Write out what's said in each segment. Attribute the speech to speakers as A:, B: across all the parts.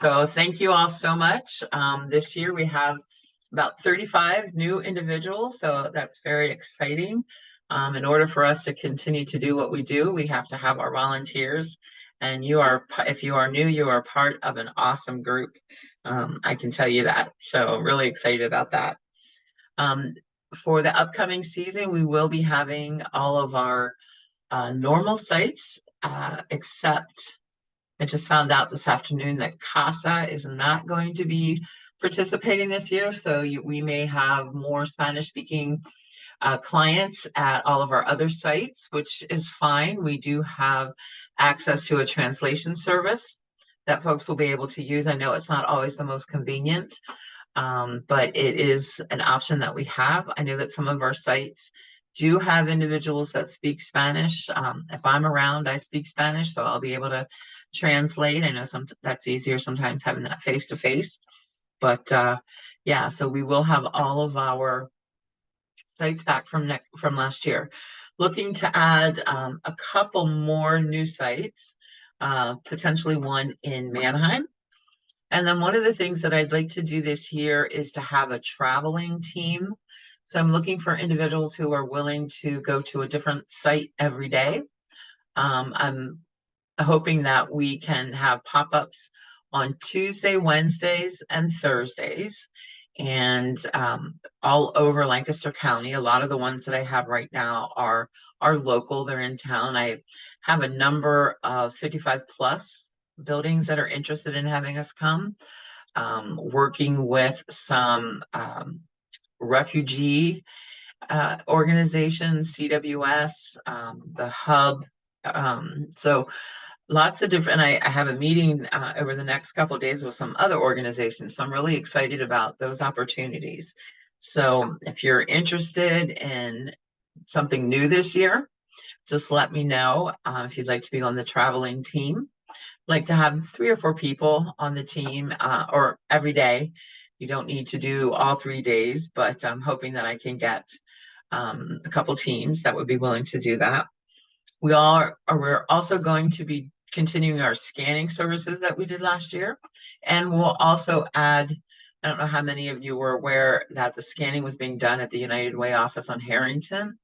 A: So thank you all so much. This year we have about 35 new individuals, so that's very exciting. In order for us to continue to do what we do, we have to have our volunteers. And if you are new, you are part of an awesome group. I can tell you that. So really excited about that. Um, for the upcoming season, we will be having all of our normal sites, except I just found out this afternoon that CASA is not going to be participating this year. So we may have more Spanish speaking clients at all of our other sites, which is fine. We do have access to a translation service that folks will be able to use. I know it's not always the most convenient, but it is an option that we have. I know that some of our sites do have individuals that speak Spanish. If I'm around, I speak Spanish, so I'll be able to translate. I know that's easier sometimes having that face to face, but yeah, so we will have all of our sites back from last year. Looking to add a couple more new sites, potentially one in Mannheim. And then one of the things that I'd like to do this year is to have a traveling team. So I'm looking for individuals who are willing to go to a different site every day. I'm hoping that we can have pop-ups on Tuesday, Wednesdays, and Thursdays, and all over Lancaster County. A lot of the ones that I have right now are local. They're in town. I have a number of 55 plus buildings that are interested in having us come. Working with some refugee organizations, CWS, the Hub. So lots of different, I have a meeting over the next couple of days with some other organizations. So I'm really excited about those opportunities. So if you're interested in something new this year, just let me know if you'd like to be on the traveling team. Like to have 3 or 4 people on the team or every day. You don't need to do all 3 days, but I'm hoping that I can get a couple teams that would be willing to do that. We're also going to be continuing our scanning services that we did last year. And we'll also add, I don't know how many of you were aware that the scanning was being done at the United Way office on Harrington.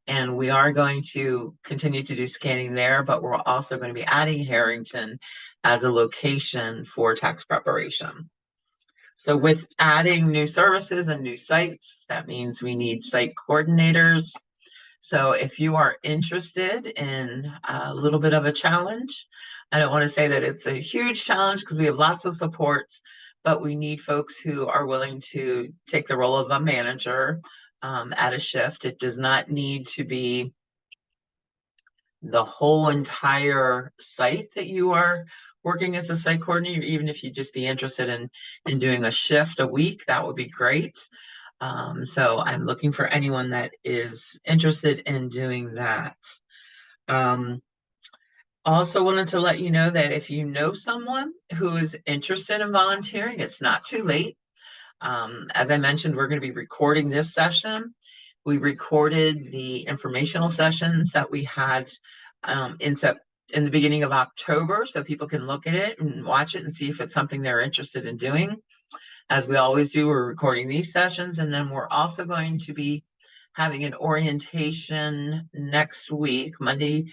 A: And we are going to continue to do scanning there, but we're also going to be adding Harrington as a location for tax preparation. So with adding new services and new sites, that means we need site coordinators. So if you are interested in a little bit of a challenge, I don't want to say that it's a huge challenge because we have lots of supports, but we need folks who are willing to take the role of a manager at a shift. It does not need to be the whole entire site that you are working as a site coordinator. Even if you just be interested in doing a shift a week, that would be great. So I'm looking for anyone that is interested in doing that. Also wanted to let you know that if you know someone who is interested in volunteering, it's not too late. As I mentioned, we're going to be recording this session. We recorded the informational sessions that we had in the beginning of October, so people can look at it and watch it and see if it's something they're interested in doing. As we always do, we're recording these sessions, and then we're also going to be having an orientation next week, Monday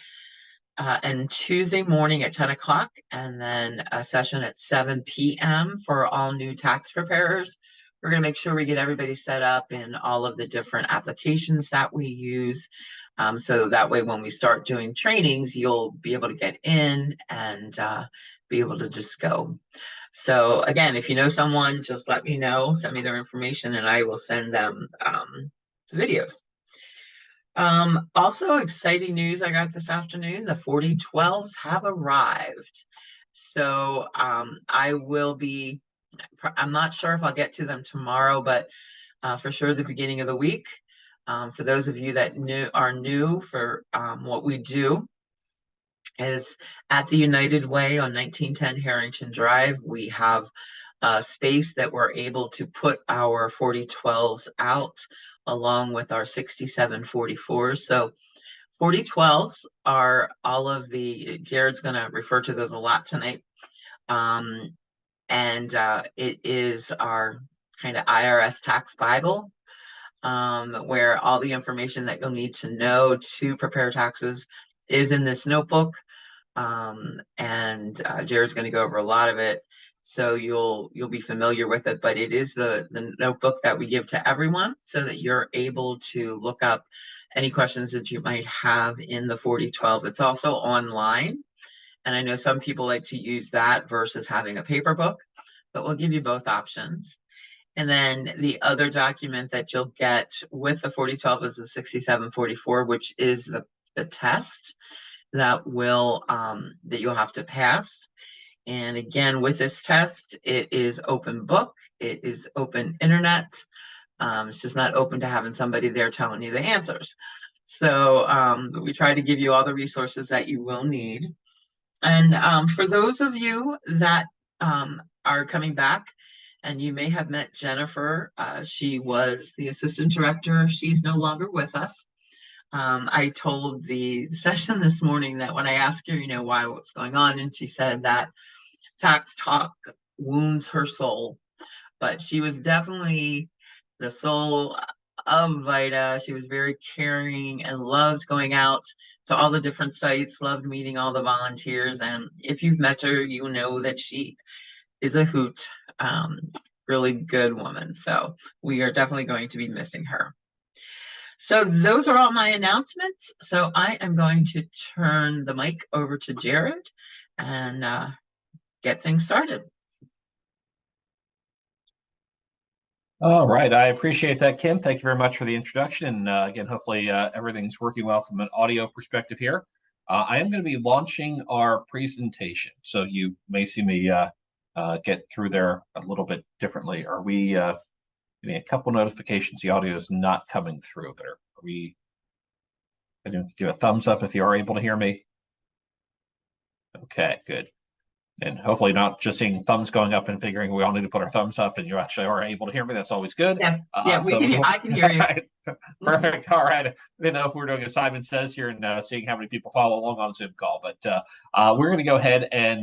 A: and Tuesday morning at 10 o'clock, and then a session at 7 p.m. for all new tax preparers. We're going to make sure we get everybody set up in all of the different applications that we use. So that way, when we start doing trainings, you'll be able to get in and be able to just go. So again, if you know someone, just let me know, send me their information, and I will send them the videos. Also exciting news I got this afternoon, the 4012s have arrived. So I will be, I'm not sure if I'll get to them tomorrow, but for sure the beginning of the week. For those of you that are new for what we do, is at the United Way on 1910 Harrington Drive. We have a space that we're able to put our 4012s out along with our 6744s. So 4012s are all of the, Jared's going to refer to those a lot tonight. and it is our kind of IRS tax Bible, where all the information that you'll need to know to prepare taxes is in this notebook. And Jared's going to go over a lot of it, so you'll be familiar with it. But it is the notebook that we give to everyone, so that you're able to look up any questions that you might have in the 4012. It's also online, and I know some people like to use that versus having a paper book, but we'll give you both options. And then the other document that you'll get with the 4012 is the 6744, which is the test that will that you'll have to pass. And again, with this test, it is open book, it is open internet. It's just not open to having somebody there telling you the answers. So we try to give you all the resources that you will need. And for those of you that are coming back, and you may have met Jennifer, she was the assistant director. She's no longer with us. I told the session this morning that when I asked her, why, what's going on, and she said that tax talk wounds her soul. But she was definitely the soul of VITA. She was very caring and loved going out to all the different sites, loved meeting all the volunteers. And if you've met her, you know that she is a hoot, really good woman. So we are definitely going to be missing her. So those are all my announcements. So I am going to turn the mic over to Jared and get things started.
B: All right. I appreciate that, Kim. Thank you very much for the introduction. And again, hopefully everything's working well from an audio perspective here. I am going to be launching our presentation. So you may see me get through there a little bit differently. Are we getting a couple notifications? The audio is not coming through, but are we? I can give a thumbs up if you are able to hear me. Okay, good. And hopefully not just seeing thumbs going up and figuring we all need to put our thumbs up and you actually are able to hear me. That's always good.
A: Yes. Yeah, I can hear you.
B: Perfect. All right. I didn't know if we're doing a Simon Says here and seeing how many people follow along on Zoom call, but we're going to go ahead and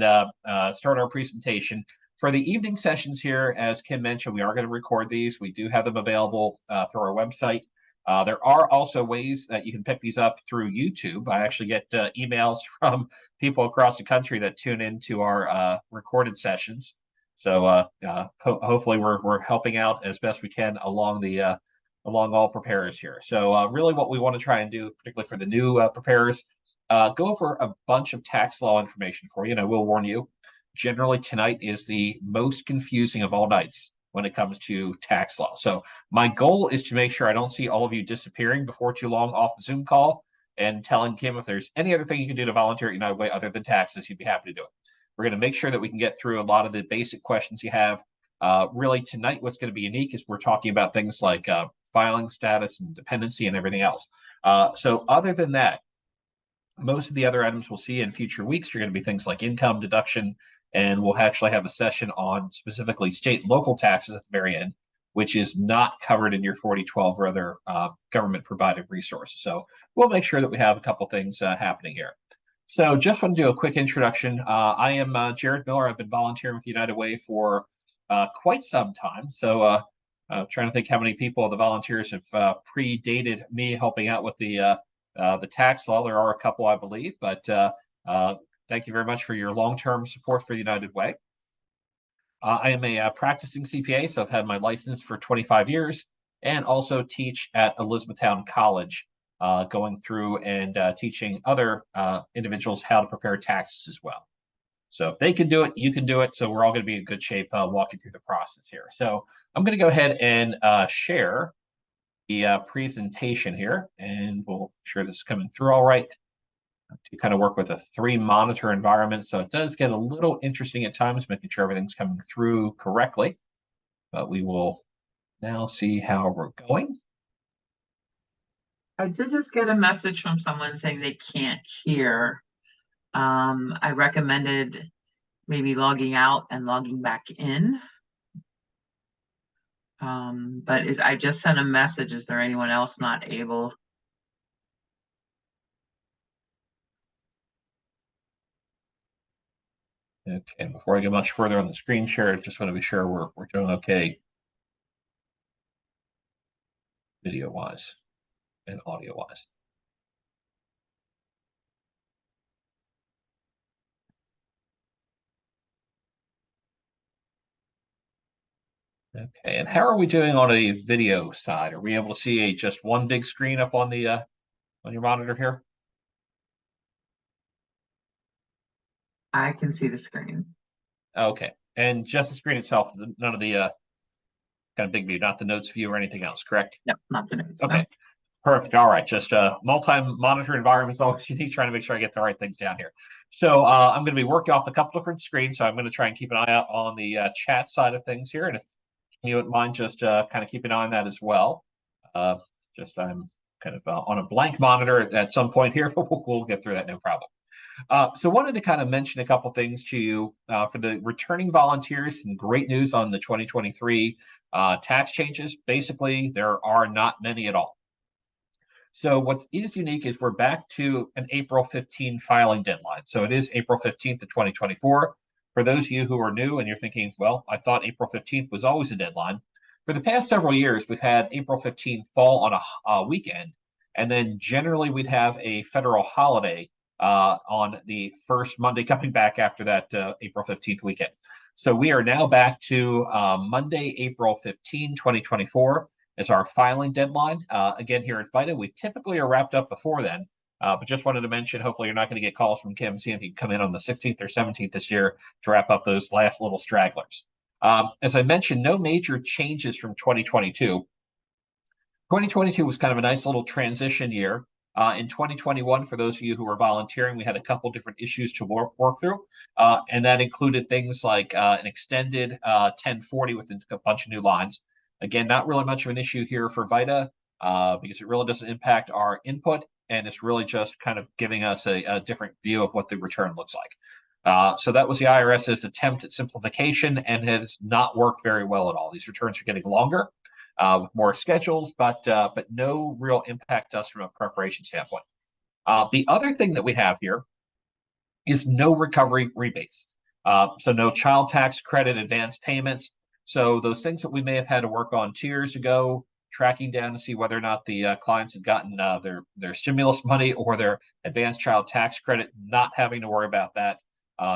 B: start our presentation. For the evening sessions here, as Kim mentioned, we are going to record these. We do have them available through our website. There are also ways that you can pick these up through YouTube. I actually get emails from people across the country that tune into our recorded sessions. So hopefully we're helping out as best we can along the along all preparers here. So really what we want to try and do, particularly for the new preparers, go over a bunch of tax law information for you. And I will warn you, generally tonight is the most confusing of all nights when it comes to tax law. So my goal is to make sure I don't see all of you disappearing before too long off the Zoom call and telling Kim if there's any other thing you can do to volunteer at United Way other than taxes, you'd be happy to do it. We're going to make sure that we can get through a lot of the basic questions you have. Really tonight, what's going to be unique is we're talking about things like filing status and dependency and everything else. So other than that, most of the other items we'll see in future weeks are going to be things like income deduction, and we'll actually have a session on specifically state and local taxes at the very end, which is not covered in your 4012 or other government provided resources. So we'll make sure that we have a couple things happening here. So just want to do a quick introduction. I am Jared Miller. I've been volunteering with United Way for quite some time. So trying to think how many people, the volunteers, have predated me helping out with the tax law. There are a couple, I believe, but thank you very much for your long-term support for the United Way. I am a practicing CPA, so I've had my license for 25 years and also teach at Elizabethtown College, going through and teaching other individuals how to prepare taxes as well. So if they can do it, you can do it. So we're all going to be in good shape walking through the process here. So I'm going to go ahead and share the presentation here, and we'll make sure this is coming through all right. To kind of work with a 3-monitor environment, so it does get a little interesting at times, making sure everything's coming through correctly. But we will now see how we're going.
A: I did just get a message from someone saying they can't hear. I recommended maybe logging out and logging back in. But I just sent a message. Is there anyone else not able?
B: Okay, and before I go much further on the screen share, I just want to be sure we're doing okay video wise and audio wise. Okay, and how are we doing on a video side? Are we able to see just one big screen up on the on your monitor here?
A: I can see the screen.
B: Okay, and just the screen itself, none of the kind of big view, not the notes view or anything else, correct?
A: No, not the notes.
B: Okay,
A: No.
B: perfect. All right, just multi-monitor environment is always unique, trying to make sure I get the right things down here. So I'm going to be working off a couple different screens, so I'm going to try and keep an eye out on the chat side of things here, and if you wouldn't mind just kind of keep an eye on that as well. Just I'm kind of on a blank monitor at some point here, but we'll get through that, no problem. So wanted to kind of mention a couple things to you for the returning volunteers. Some great news on the 2023 tax changes. Basically, there are not many at all. So what is unique is we're back to an April 15 filing deadline. So it is April 15th of 2024. For those of you who are new and you're thinking, well, I thought April 15th was always a deadline. For the past several years, we've had April 15th fall on a weekend, and then generally we'd have a federal holiday on the first Monday coming back after that April 15th weekend. So we are now back to Monday, April 15, 2024 is our filing deadline. Again, here at VITA, we typically are wrapped up before then, but just wanted to mention, hopefully you're not going to get calls from Kim, seeing if you can come in on the 16th or 17th this year to wrap up those last little stragglers. As I mentioned, no major changes from 2022. 2022 was kind of a nice little transition year. In 2021, for those of you who were volunteering, we had a couple different issues to work through, and that included things like an extended 1040 with a bunch of new lines. Again, not really much of an issue here for VITA because it really doesn't impact our input, and it's really just kind of giving us a different view of what the return looks like. So that was the IRS's attempt at simplification, and it has not worked very well at all. These returns are getting longer with more schedules, but no real impact to us from a preparation standpoint. The other thing that we have here is no recovery rebates. So no child tax credit advance payments. So those things that we may have had to work on 2 years ago, tracking down to see whether or not the clients had gotten their stimulus money or their advanced child tax credit, not having to worry about that.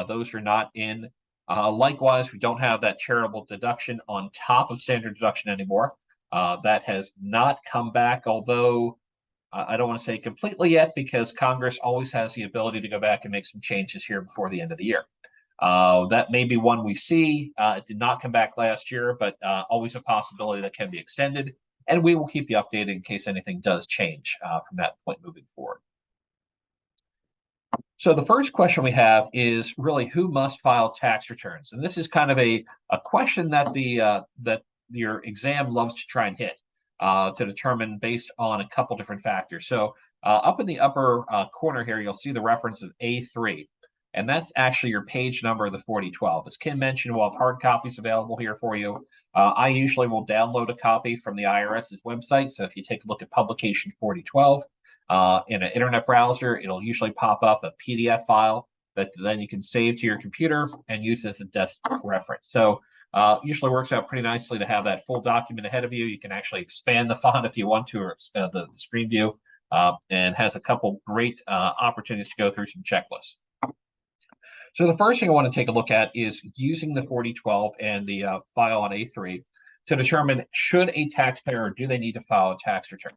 B: Those are not in. Likewise, we don't have that charitable deduction on top of standard deduction anymore. That has not come back, although I don't want to say completely yet, because Congress always has the ability to go back and make some changes here before the end of the year. That may be one we see. It did not come back last year, but always a possibility that can be extended. And we will keep you updated in case anything does change from that point moving forward. So the first question we have is really who must file tax returns, and this is kind of a question that that your exam loves to try and hit to determine based on a couple different factors. So up in the upper corner here, you'll see the reference of A3, and that's actually your page number of the 4012. As Kim mentioned, we'll have hard copies available here for you. I usually will download a copy from the IRS's website. So if you take a look at publication 4012 in an internet browser, it'll usually pop up a PDF file that then you can save to your computer and use as a desktop reference. So usually works out pretty nicely to have that full document ahead of you. You can actually expand the font if you want to, or expand the screen view, and has a couple great opportunities to go through some checklists. So the first thing I want to take a look at is using the 4012 and the file on A3 to determine should a taxpayer, or do they need to file a tax return?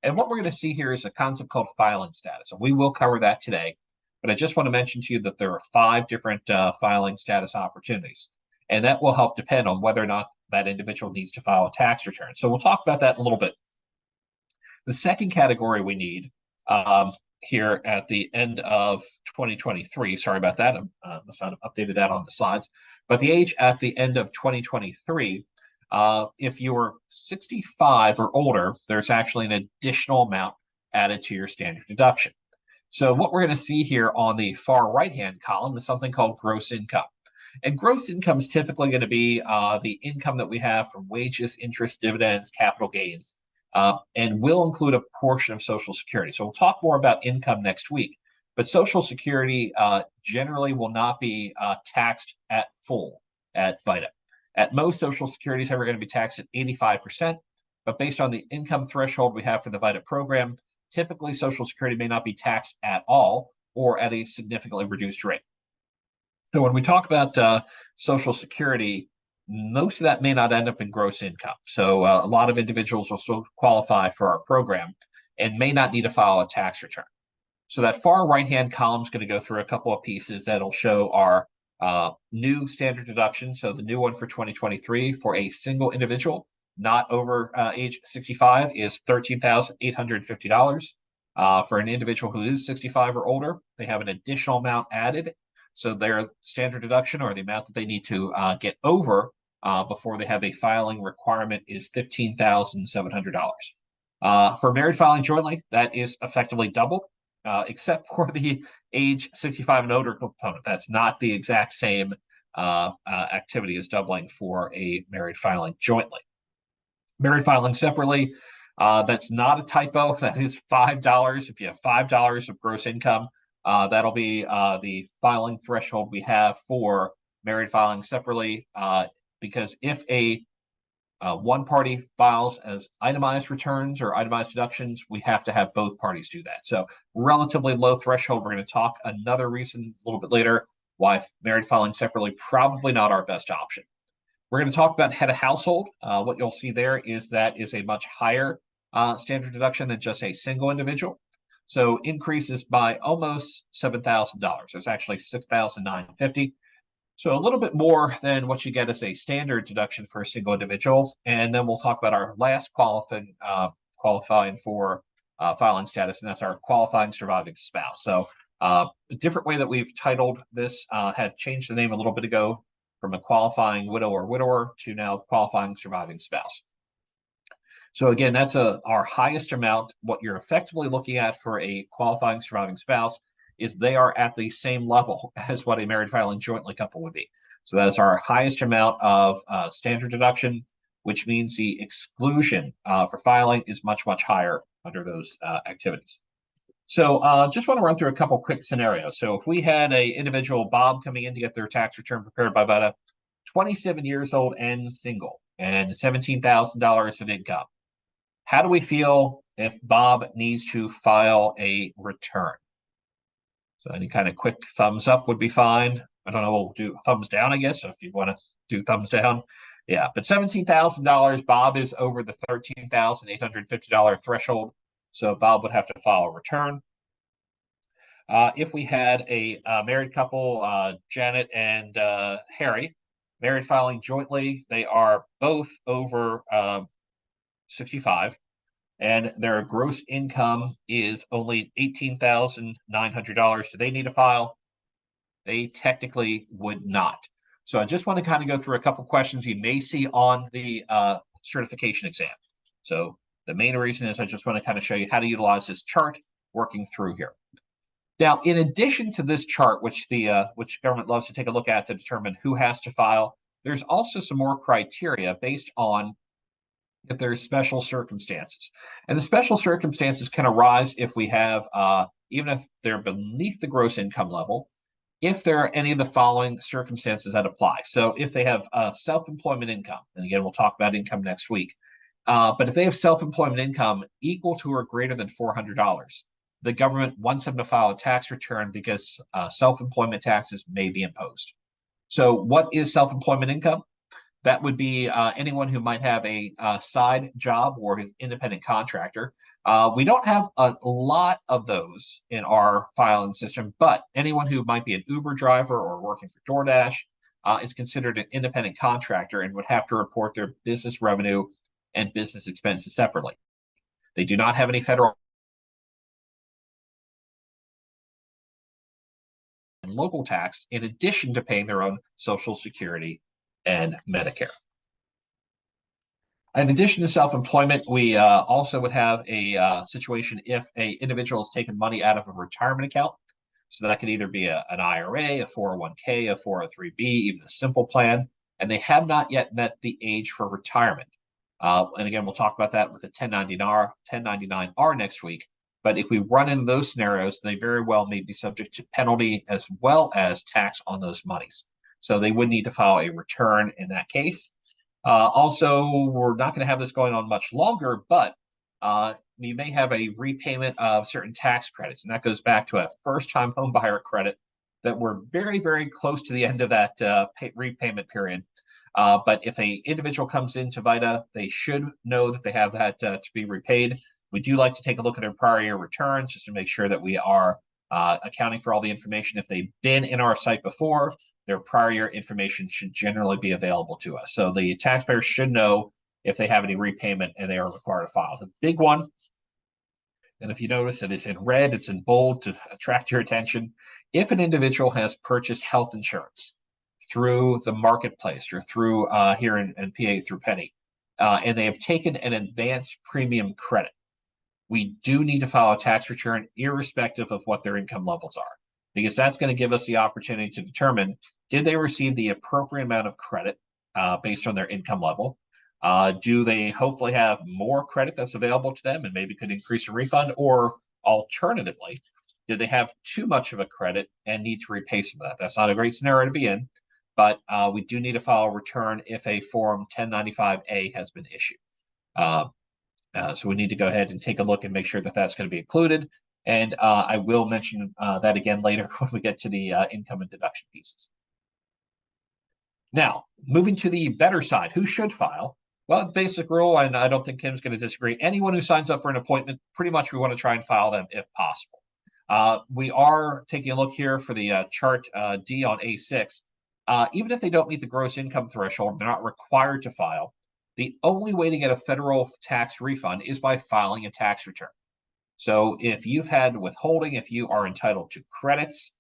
B: And what we're going to see here is a concept called filing status. And we will cover that today. But I just want to mention to you that there are 5 different filing status opportunities. And that will help depend on whether or not that individual needs to file a tax return. So we'll talk about that in a little bit. The second category we need here at the end of 2023, sorry about that, I must not have updated that on the slides, but the age at the end of 2023, if you were 65 or older, there's actually an additional amount added to your standard deduction. So what we're going to see here on the far right-hand column is something called gross income. And gross income is typically going to be the income that we have from wages, interest, dividends, capital gains, and will include a portion of Social Security. So we'll talk more about income next week. But Social Security generally will not be taxed at full at VITA. At most, Social Security is ever going to be taxed at 85%, but based on the income threshold we have for the VITA program, typically Social Security may not be taxed at all or at a significantly reduced rate. So when we talk about Social Security, most of that may not end up in gross income. So a lot of individuals will still qualify for our program and may not need to file a tax return. So that far right-hand column is going to go through a couple of pieces that'll show our new standard deduction. So the new one for 2023 for a single individual, not over age 65, is $13,850. For an individual who is 65 or older, they have an additional amount added. So their standard deduction, or the amount that they need to get over before they have a filing requirement, is $15,700. For married filing jointly, that is effectively double, except for the age 65 and older component. That's not the exact same activity as doubling for a married filing jointly. Married filing separately, that's not a typo. That is $5. If you have $5 of gross income, that'll be the filing threshold we have for married filing separately, because if a one party files as itemized returns or itemized deductions, we have to have both parties do that. So relatively low threshold. We're going to talk another reason a little bit later why married filing separately probably not our best option. We're going to talk about head of household. What you'll see there is that is a much higher standard deduction than just a single individual. So increases by almost $7,000. There's actually $6,950. So a little bit more than what you get as a standard deduction for a single individual. And then we'll talk about our last qualifying for filing status, and that's our qualifying surviving spouse. So a different way that we've titled this had changed the name a little bit ago from a qualifying widow or widower to now qualifying surviving spouse. So again, that's our highest amount. What you're effectively looking at for a qualifying surviving spouse is they are at the same level as what a married filing jointly couple would be. So that is our highest amount of standard deduction, which means the exclusion for filing is much, much higher under those activities. So just want to run through a couple quick scenarios. So if we had a individual, Bob, coming in to get their tax return prepared by VITA, 27 years old and single, and $17,000 of income. How do we feel if Bob needs to file a return? So any kind of quick thumbs up would be fine. I don't know, we'll do thumbs down, I guess, so if you want to do thumbs down. Yeah, but $17,000, Bob is over the $13,850 threshold, so Bob would have to file a return. If we had a married couple, Janet and Harry, married filing jointly, they are both over 65, and their gross income is only $18,900. Do they need to file? They technically would not. So I just want to kind of go through a couple questions you may see on the certification exam. So the main reason is I just want to kind of show you how to utilize this chart working through here. Now, in addition to this chart, which government loves to take a look at to determine who has to file, there's also some more criteria based on if there's special circumstances. And the special circumstances can arise if we have, even if they're beneath the gross income level, if there are any of the following circumstances that apply. So if they have self-employment income, and again, we'll talk about income next week, but if they have self-employment income equal to or greater than $400, the government wants them to file a tax return because self-employment taxes may be imposed. So what is self-employment income? That would be anyone who might have a side job or an independent contractor. We don't have a lot of those in our filing system, but anyone who might be an Uber driver or working for DoorDash is considered an independent contractor and would have to report their business revenue and business expenses separately. They do not have any federal and local tax in addition to paying their own Social Security and Medicare. In addition to self-employment, we also would have a situation if an individual has taken money out of a retirement account. So that could either be an IRA, a 401k, a 403b, even a simple plan, and they have not yet met the age for retirement. And again, we'll talk about that with the 1099R next week. But if we run into those scenarios, they very well may be subject to penalty as well as tax on those monies. So they would need to file a return in that case. Also, we're not going to have this going on much longer, but we may have a repayment of certain tax credits, and that goes back to a first-time home buyer credit that we're very, very close to the end of that repayment period. But if an individual comes into VITA, they should know that they have that to be repaid. We do like to take a look at their prior year returns just to make sure that we are accounting for all the information. If they've been in our site before, their prior year information should generally be available to us. So the taxpayer should know if they have any repayment and they are required to file. The big one, and if you notice it is in red, it's in bold to attract your attention. If an individual has purchased health insurance through the marketplace or through here in PA through Penny, and they have taken an advance premium credit, we do need to file a tax return irrespective of what their income levels are, because that's going to give us the opportunity to determine, did they receive the appropriate amount of credit based on their income level? Do they hopefully have more credit that's available to them and maybe could increase a refund? Or alternatively, did they have too much of a credit and need to repay some of that? That's not a great scenario to be in, but we do need to file a return if a Form 1095-A has been issued. So we need to go ahead and take a look and make sure that that's going to be included. And I will mention that again later when we get to the income and deduction pieces. Now, moving to the better side, who should file? Well, the basic rule, and I don't think Kim's going to disagree, anyone who signs up for an appointment, pretty much we want to try and file them if possible. We are taking a look here for the chart D on A6. Even if they don't meet the gross income threshold, they're not required to file. The only way to get a federal tax refund is by filing a tax return. So if you've had withholding, if you are entitled to credits,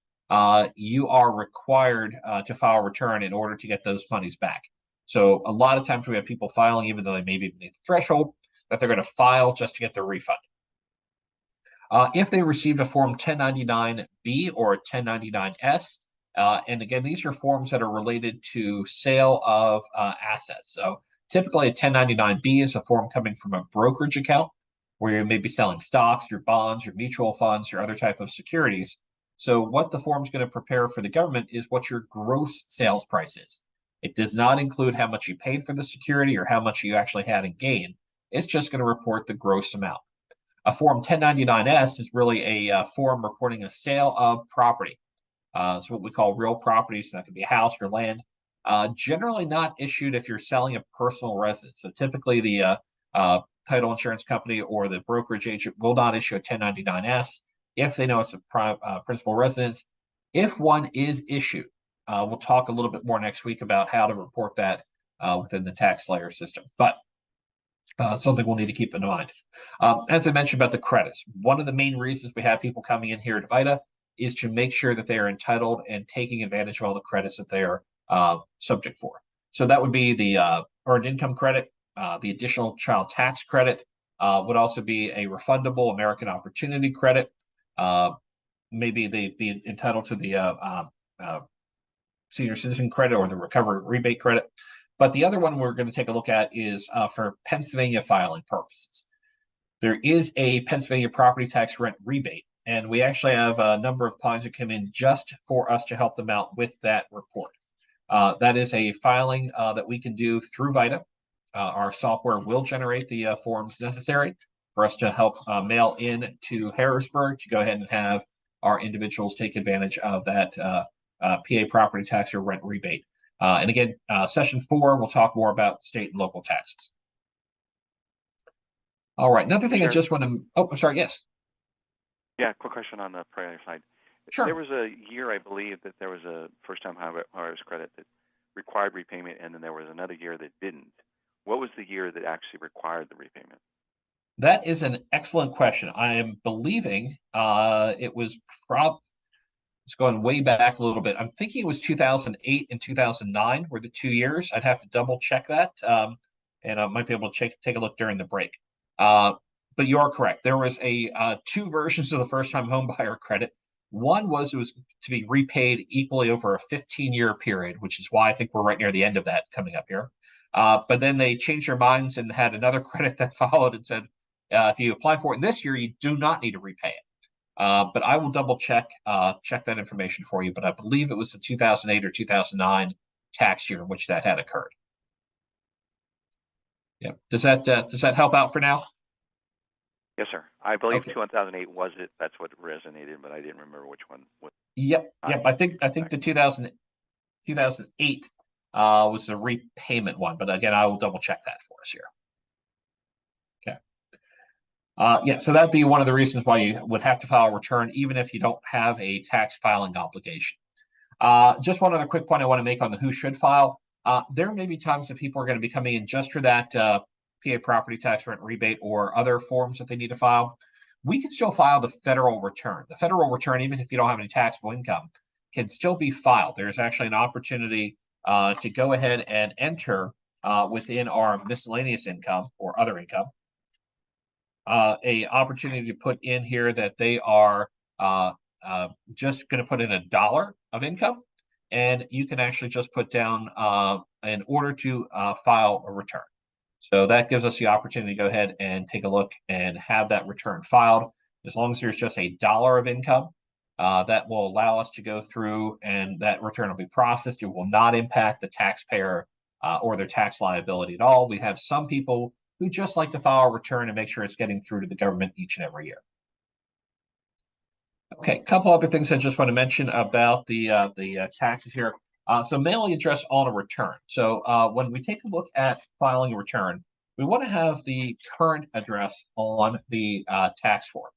B: you are required to file a return in order to get those monies back. So a lot of times we have people filing, even though they may be beneath the threshold, that they're going to file just to get their refund. If they received a Form 1099-B or a 1099-S, and again, these are forms that are related to sale of assets. So typically a 1099-B is a form coming from a brokerage account where you may be selling stocks, your bonds, your mutual funds, your other type of securities. So what the form is going to prepare for the government is what your gross sales price is. It does not include how much you paid for the security or how much you actually had in gain. It's just going to report the gross amount. A Form 1099-S is really a form reporting a sale of property. It's what we call real property. So that could be a house or land. Generally not issued if you're selling a personal residence. So typically the title insurance company or the brokerage agent will not issue a 1099-S if they know it's a principal residence. If one is issued, we'll talk a little bit more next week about how to report that within the tax layer system, but something we'll need to keep in mind. As I mentioned about the credits, one of the main reasons we have people coming in here to VITA is to make sure that they are entitled and taking advantage of all the credits that they are subject for. So that would be the earned income credit, the additional child tax credit, would also be a refundable American Opportunity credit. Maybe they'd be entitled to the senior citizen credit or the recovery rebate credit. But the other one we're going to take a look at is for Pennsylvania filing purposes. There is a Pennsylvania property tax rent rebate, and we actually have a number of clients that come in just for us to help them out with that report. That is a filing that we can do through VITA. Our software will generate the forms necessary for us to help mail in to Harrisburg to go ahead and have our individuals take advantage of that PA property tax or rent rebate. And again, session 4, we'll talk more about state and local taxes. All right, another thing I just want to, I'm sorry, yes.
C: Yeah, quick question on the prior side.
B: Sure.
C: There was a year, I believe, that there was a first-time homeowners credit that required repayment, and then there was another year that didn't. What was the year that actually required the repayment?
B: That is an excellent question. I am believing it was it's going way back a little bit. I'm thinking it was 2008 and 2009 were the 2 years. I'd have to double check that, and I might be able to take a look during the break. But you are correct. There was a 2 versions of the first-time home buyer credit. One was it was to be repaid equally over a 15-year period, which is why I think we're right near the end of that coming up here. But then they changed their minds and had another credit that followed and said, If you apply for it this year, you do not need to repay it. But I will double check that information for you. But I believe it was the 2008 or 2009 tax year in which that had occurred. Yeah. Does that help out for now?
C: Yes, sir. I believe
B: Okay.
C: 2008 was it. That's what resonated, but I didn't remember which one.
B: Yep. I think the 2008 was the repayment one. But again, I will double check that for us here. Okay. Yeah, so that'd be one of the reasons why you would have to file a return, even if you don't have a tax filing obligation. Just one other quick point I want to make on the who should file. There may be times that people are going to be coming in just for that PA property tax rent rebate or other forms that they need to file. We can still file the federal return. The federal return, even if you don't have any taxable income, can still be filed. There's actually an opportunity to go ahead and enter within our miscellaneous income or other income a opportunity to put in here that they are just going to put in $1 of income, and you can actually just put down in order to file a return. So that gives us the opportunity to go ahead and take a look and have that return filed. As long as there's just $1 of income, that will allow us to go through and that return will be processed. It will not impact the taxpayer or their tax liability at all. We have some people who just like to file a return and make sure it's getting through to the government each and every year. Okay, a couple other things I just want to mention about the taxes here. So mailing address on a return. So when we take a look at filing a return, we want to have the current address on the tax form.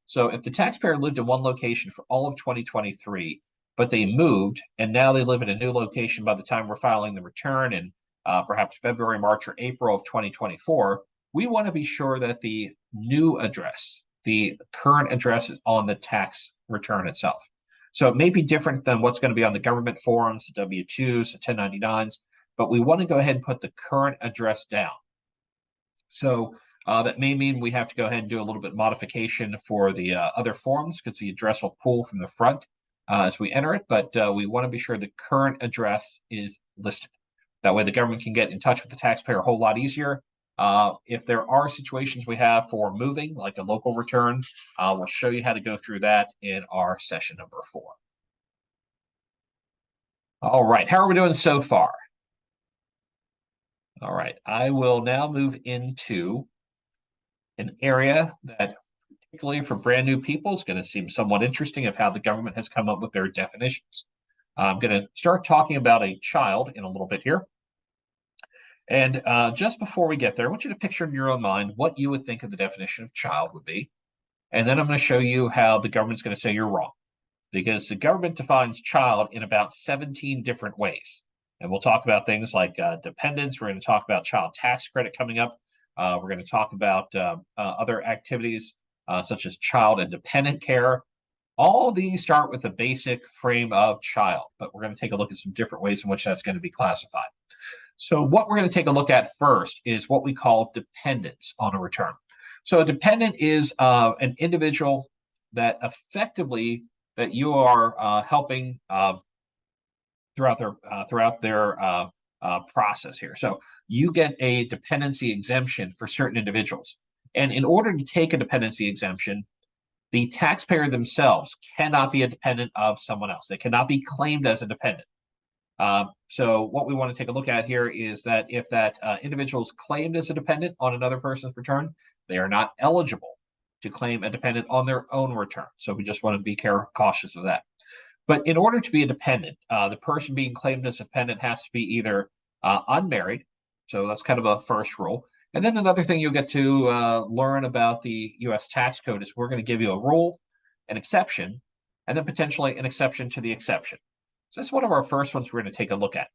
B: So if the taxpayer lived in one location for all of 2023, but they moved and now they live in a new location by the time we're filing the return in perhaps February, March, or April of 2024, we want to be sure that the new address, the current address, is on the tax return itself. So it may be different than what's going to be on the government forms, the W-2s, the 1099s, but we want to go ahead and put the current address down. So that may mean we have to go ahead and do a little bit of modification for the other forms because the address will pull from the front as we enter it, but we want to be sure the current address is listed. That way the government can get in touch with the taxpayer a whole lot easier. If there are situations we have for moving, like a local return, we'll show you how to go through that in our session number 4. All right, how are we doing so far? All right, I will now move into an area that, particularly for brand new people, is going to seem somewhat interesting of how the government has come up with their definitions. I'm going to start talking about a child in a little bit here. And just before we get there, I want you to picture in your own mind what you would think of the definition of child would be. And then I'm going to show you how the government's going to say you're wrong. Because the government defines child in about 17 different ways. And we'll talk about things like dependents. We're going to talk about child tax credit coming up. We're going to talk about other activities such as child and dependent care. All of these start with the basic frame of child, but we're going to take a look at some different ways in which that's going to be classified. So what we're going to take a look at first is what we call dependents on a return. So a dependent is an individual that effectively that you are helping throughout their process here. So you get a dependency exemption for certain individuals. And in order to take a dependency exemption, the taxpayer themselves cannot be a dependent of someone else. They cannot be claimed as a dependent. So what we want to take a look at here is that if that individual is claimed as a dependent on another person's return, they are not eligible to claim a dependent on their own return. So we just want to be cautious of that. But in order to be a dependent, the person being claimed as a dependent has to be either unmarried. So that's kind of a first rule. And then another thing you'll get to learn about the U.S. tax code is we're going to give you a rule, an exception, and then potentially an exception to the exception. So that's one of our first ones we're going to take a look at.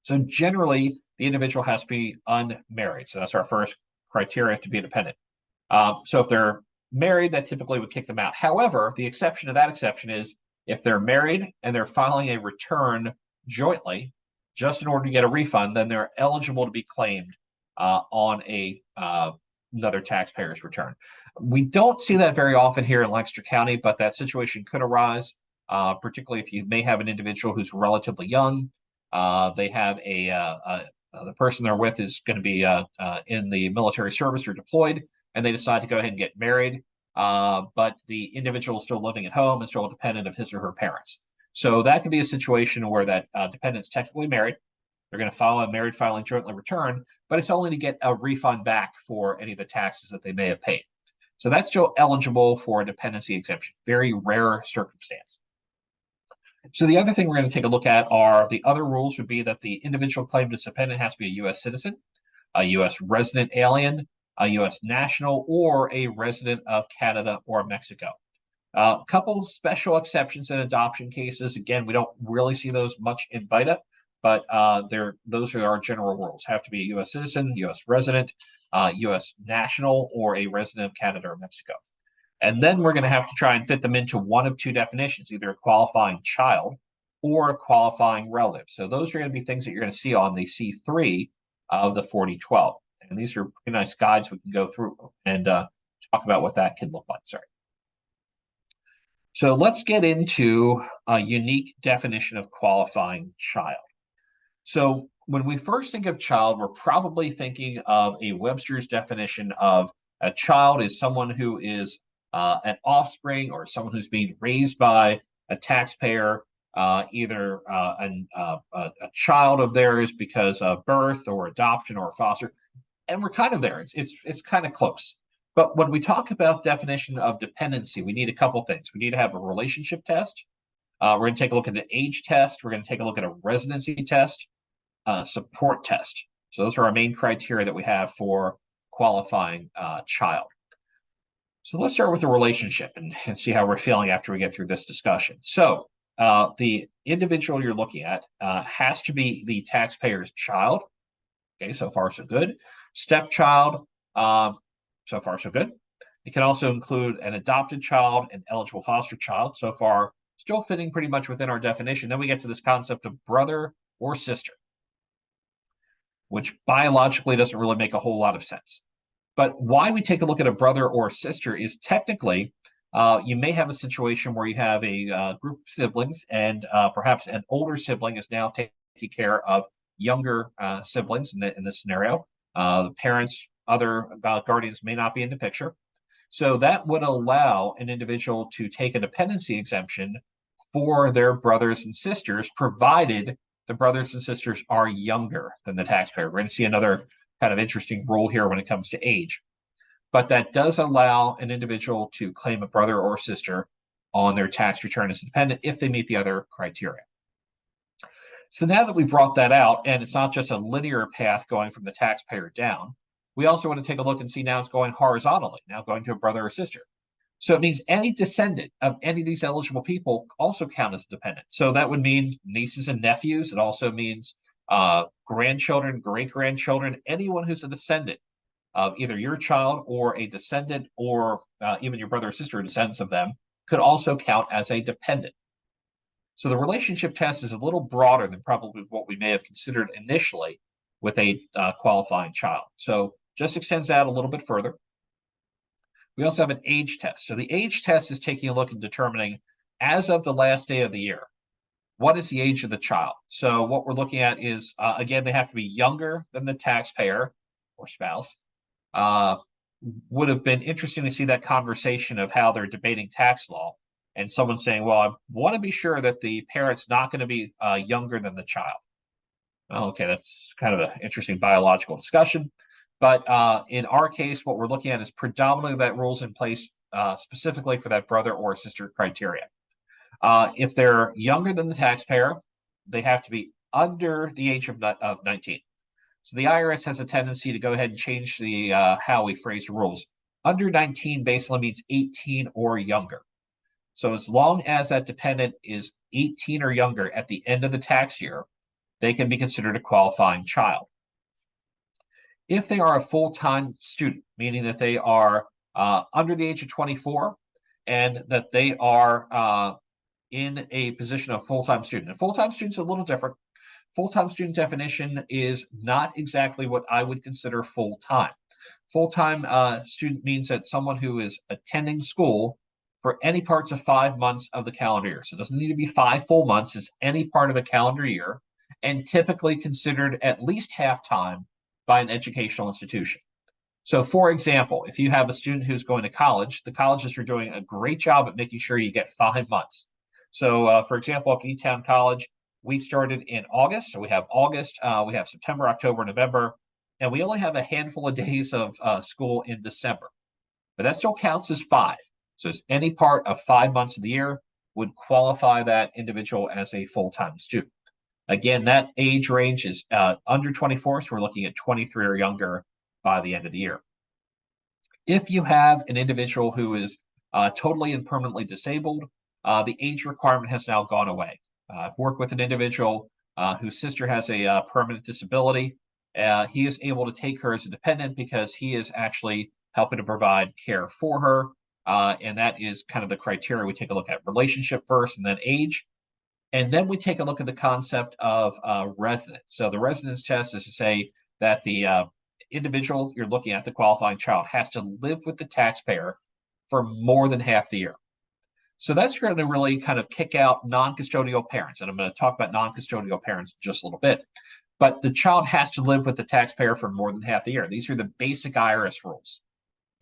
B: So generally, the individual has to be unmarried. So that's our first criteria to be a dependent. So if they're married, that typically would kick them out. However, the exception to that exception is if they're married and they're filing a return jointly, just in order to get a refund, then they're eligible to be claimed on another taxpayer's return. We don't see that very often here in Lancaster County, but that situation could arise, particularly if you may have an individual who's relatively young. They have the person they're with is going to be in the military service or deployed, and they decide to go ahead and get married, but the individual is still living at home and still a dependent of his or her parents. So that could be a situation where that dependent's technically married. They're going to file a married filing jointly return, but it's only to get a refund back for any of the taxes that they may have paid. So that's still eligible for a dependency exemption. Very rare circumstance. So the other thing we're going to take a look at are the other rules would be that the individual claimed as dependent has to be a U.S. citizen, a U.S. resident alien, a U.S. national, or a resident of Canada or Mexico. A couple special exceptions in adoption cases. Again, we don't really see those much in VITA, but those are our general rules. Have to be a U.S. citizen, U.S. resident, U.S. national, or a resident of Canada or Mexico. And then we're going to have to try and fit them into one of two definitions, either a qualifying child or a qualifying relative. So those are going to be things that you're going to see on the C3 of the 4012. And these are pretty nice guides we can go through and talk about what that can look like. Sorry. So let's get into a unique definition of qualifying child. So when we first think of child, we're probably thinking of a Webster's definition of a child is someone who is an offspring or someone who's being raised by a taxpayer, either a child of theirs because of birth or adoption or foster. And we're kind of there. It's kind of close. But when we talk about definition of dependency, we need a couple things. We need to have a relationship test. We're going to take a look at an age test. We're going to take a look at a residency test, support test. So those are our main criteria that we have for qualifying child. So let's start with the relationship and see how we're feeling after we get through this discussion. So the individual you're looking at has to be the taxpayer's child. Okay, so far so good. Stepchild, so far so good. It can also include an adopted child, an eligible foster child. So far, still fitting pretty much within our definition. Then we get to this concept of brother or sister, which biologically doesn't really make a whole lot of sense. But why we take a look at a brother or sister is technically, you may have a situation where you have a group of siblings and perhaps an older sibling is now taking care of younger siblings in this scenario. The parents, other guardians may not be in the picture. So that would allow an individual to take a dependency exemption for their brothers and sisters, provided the brothers and sisters are younger than the taxpayer. We're going to see another kind of interesting rule here when it comes to age. But that does allow an individual to claim a brother or sister on their tax return as a dependent if they meet the other criteria. So now that we brought that out, and it's not just a linear path going from the taxpayer down, we also want to take a look and see now it's going horizontally, now going to a brother or sister. So it means any descendant of any of these eligible people also count as a dependent. So that would mean nieces and nephews. It also means grandchildren, great-grandchildren, anyone who's a descendant of either your child or a descendant or even your brother or sister, descendants of them, could also count as a dependent. So the relationship test is a little broader than probably what we may have considered initially with a qualifying child. So just extends out a little bit further. We also have an age test. So the age test is taking a look and determining, as of the last day of the year, what is the age of the child? So what we're looking at is, again, they have to be younger than the taxpayer or spouse. Would have been interesting to see that conversation of how they're debating tax law and someone saying, well, I want to be sure that the parent's not going to be younger than the child. Well, okay, that's kind of an interesting biological discussion. But in our case, what we're looking at is predominantly that rules in place specifically for that brother or sister criteria. If they're younger than the taxpayer, they have to be under the age of 19. So the IRS has a tendency to go ahead and change the how we phrase the rules. Under 19 basically means 18 or younger. So as long as that dependent is 18 or younger at the end of the tax year, they can be considered a qualifying child. If they are a full-time student, meaning that they are under the age of 24 and that they are in a position of full-time student. And full-time student's a little different. Full-time student definition is not exactly what I would consider full-time. Full-time student means that someone who is attending school for any parts of 5 months of the calendar year. So it doesn't need to be 5 full months, it's any part of a calendar year, and typically considered at least half-time by an educational institution. So, for example, if you have a student who's going to college, the colleges are doing a great job at making sure you get 5 months. So, for example, at E-Town College, we started in August. So we have August, we have September, October, November, and we only have a handful of days of school in December. But that still counts as 5. So any part of 5 months of the year would qualify that individual as a full-time student. Again, that age range is under 24, so we're looking at 23 or younger by the end of the year. If you have an individual who is totally and permanently disabled, the age requirement has now gone away. I've worked with an individual whose sister has a permanent disability. He is able to take her as a dependent because he is actually helping to provide care for her. And that is kind of the criteria. We take a look at relationship first and then age. And then we take a look at the concept of residence. So the residence test is to say that the individual you're looking at, the qualifying child, has to live with the taxpayer for more than half the year. So that's going to really kind of kick out non-custodial parents. And I'm going to talk about non-custodial parents in just a little bit. But the child has to live with the taxpayer for more than half the year. These are the basic IRS rules.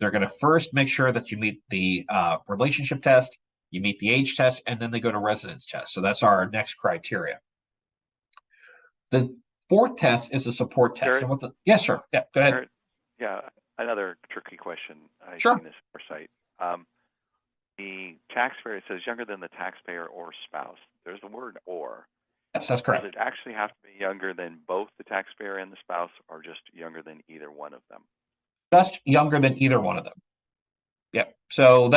B: They're going to first make sure that you meet the relationship test, you meet the age test, and then they go to residence test. So that's our next criteria. The fourth test is a support test.
C: Jared?
B: Yes, sir. Yeah, go ahead.
C: Jared, yeah, another tricky question. I've
B: Sure.
C: seen this on our site. The taxpayer, it says younger than the taxpayer or spouse. There's the word or.
B: Yes, that's correct.
C: Does it actually have to be younger than both the taxpayer and the spouse, or just younger than either one of them?
B: Just younger than either one of them. Yeah. So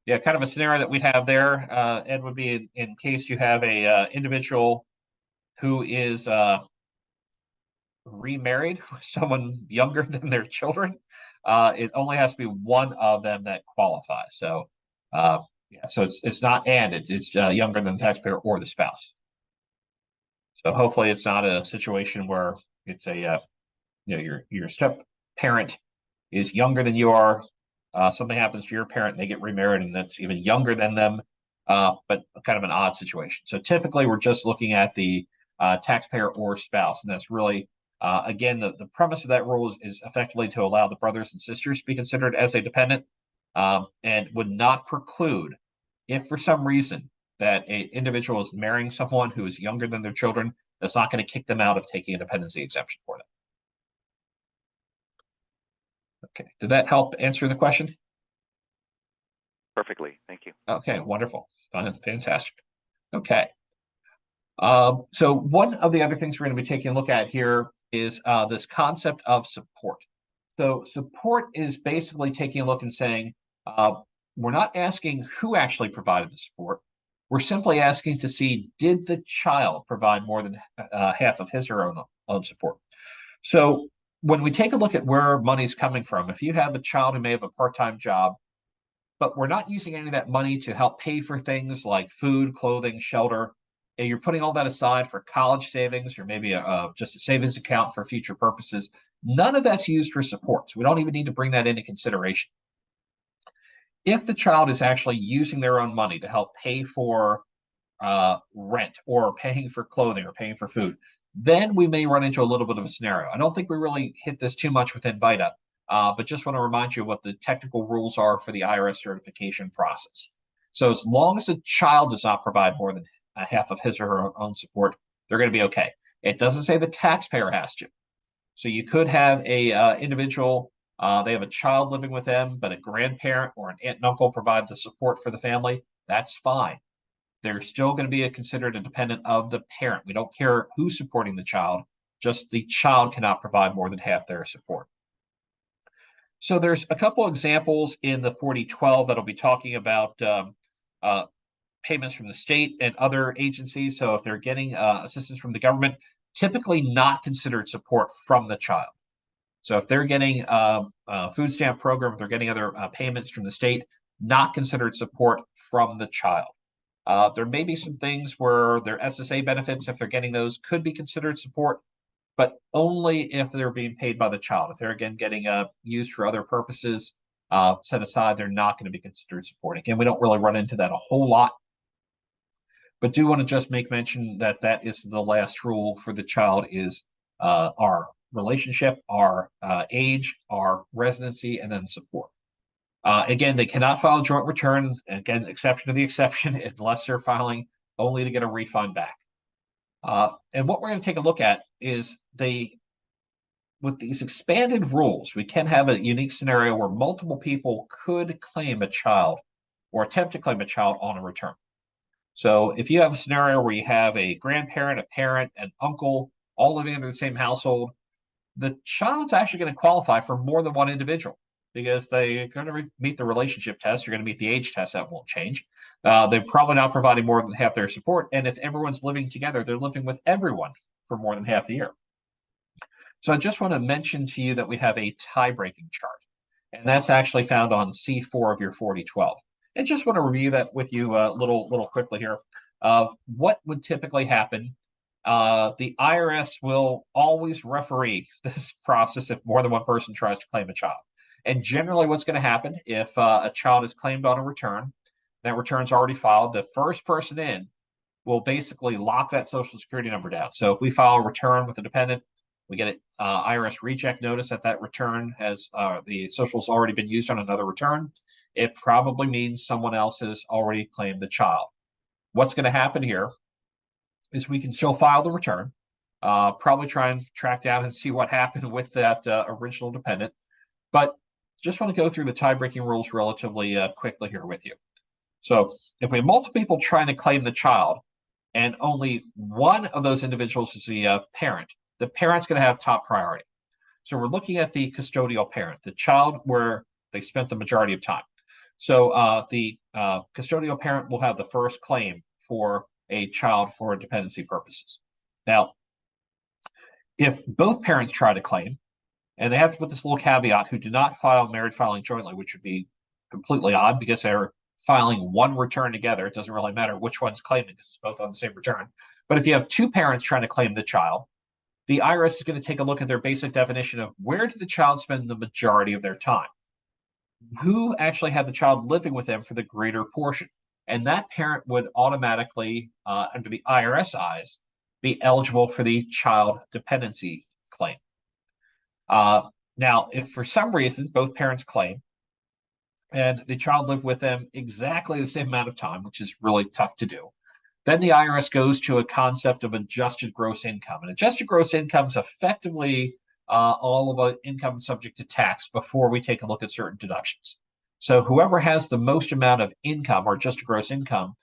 B: yeah, kind of a scenario that we'd have there, Ed, would be in case you have a individual who is remarried with someone younger than their children. It only has to be one of them that qualifies. So yeah, so it's not and it's younger than the taxpayer or the spouse. So hopefully it's not a situation where it's a your step parent is younger than you are. Something happens to your parent, they get remarried, and that's even younger than them. But kind of an odd situation. So typically, we're just looking at the taxpayer or spouse, and that's really again the premise of that rule is effectively to allow the brothers and sisters to be considered as a dependent, and would not preclude if for some reason that an individual is marrying someone who is younger than their children, that's not going to kick them out of taking a dependency exemption for them. Okay, did that help answer the question?
C: Perfectly, thank you.
B: Okay, wonderful, fantastic. Okay, so one of the other things we're going to be taking a look at here is this concept of support. So support is basically taking a look and saying, we're not asking who actually provided the support. We're simply asking to see, did the child provide more than half of his or her own support? So when we take a look at where money's coming from, if you have a child who may have a part-time job, but we're not using any of that money to help pay for things like food, clothing, shelter, and you're putting all that aside for college savings or maybe just a savings account for future purposes, none of that's used for support. So we don't even need to bring that into consideration. If the child is actually using their own money to help pay for rent or paying for clothing or paying for food, then we may run into a little bit of a scenario. I don't think we really hit this too much within VITA, but just want to remind you what the technical rules are for the IRS certification process. So as long as the child does not provide more than half of his or her own support, they're going to be okay. It doesn't say the taxpayer has to. So you could have a individual, they have a child living with them, but a grandparent or an aunt and uncle provide the support for the family. That's fine. They're still going to be considered a dependent of the parent. We don't care who's supporting the child, just the child cannot provide more than half their support. So there's a couple examples in the 4012 that'll be talking about payments from the state and other agencies. So if they're getting assistance from the government, typically not considered support from the child. So if they're getting a food stamp program, if they're getting other payments from the state, not considered support from the child. There may be some things where their SSA benefits, if they're getting those, could be considered support, but only if they're being paid by the child. If they're, again, getting used for other purposes, set aside, they're not going to be considered support. Again, we don't really run into that a whole lot, but do want to just make mention that that is the last rule for the child is our relationship, our age, our residency, and then support. Again, they cannot file a joint return. Again, exception to the exception, unless they're filing only to get a refund back. And what we're going to take a look at is with these expanded rules, we can have a unique scenario where multiple people could claim a child or attempt to claim a child on a return. So if you have a scenario where you have a grandparent, a parent, an uncle, all living under the same household, the child's actually going to qualify for more than one individual because they're going to meet the relationship test. You're going to meet the age test. That won't change. They're probably not providing more than half their support. And if everyone's living together, they're living with everyone for more than half the year. So I just want to mention to you that we have a tie-breaking chart, and that's actually found on C4 of your 4012. And just want to review that with you a little quickly here of what would typically happen. The IRS will always referee this process if more than one person tries to claim a child. And generally what's going to happen if a child is claimed on a return, that return's already filed, the first person in will basically lock that Social Security number down. So if we file a return with a dependent, we get an IRS reject notice that return has the social's already been used on another return. It probably means someone else has already claimed the child. What's going to happen here is we can still file the return, probably try and track down and see what happened with that original dependent. But just want to go through the tie-breaking rules relatively quickly here with you. So if we have multiple people trying to claim the child and only one of those individuals is the parent's going to have top priority. So we're looking at the custodial parent, the child where they spent the majority of time. So the custodial parent will have the first claim for a child for dependency purposes. Now, if both parents try to claim, and they have to put this little caveat, who do not file married filing jointly, which would be completely odd because they're filing one return together. It doesn't really matter which one's claiming because it's both on the same return. But if you have two parents trying to claim the child, the IRS is going to take a look at their basic definition of where did the child spend the majority of their time? Who actually had the child living with them for the greater portion? And that parent would automatically, under the IRS eyes, be eligible for the child dependency claim. Now, if for some reason both parents claim and the child lived with them exactly the same amount of time, which is really tough to do, then the IRS goes to a concept of adjusted gross income. And adjusted gross income is effectively all of our income subject to tax before we take a look at certain deductions. So whoever has the most amount of income or adjusted gross income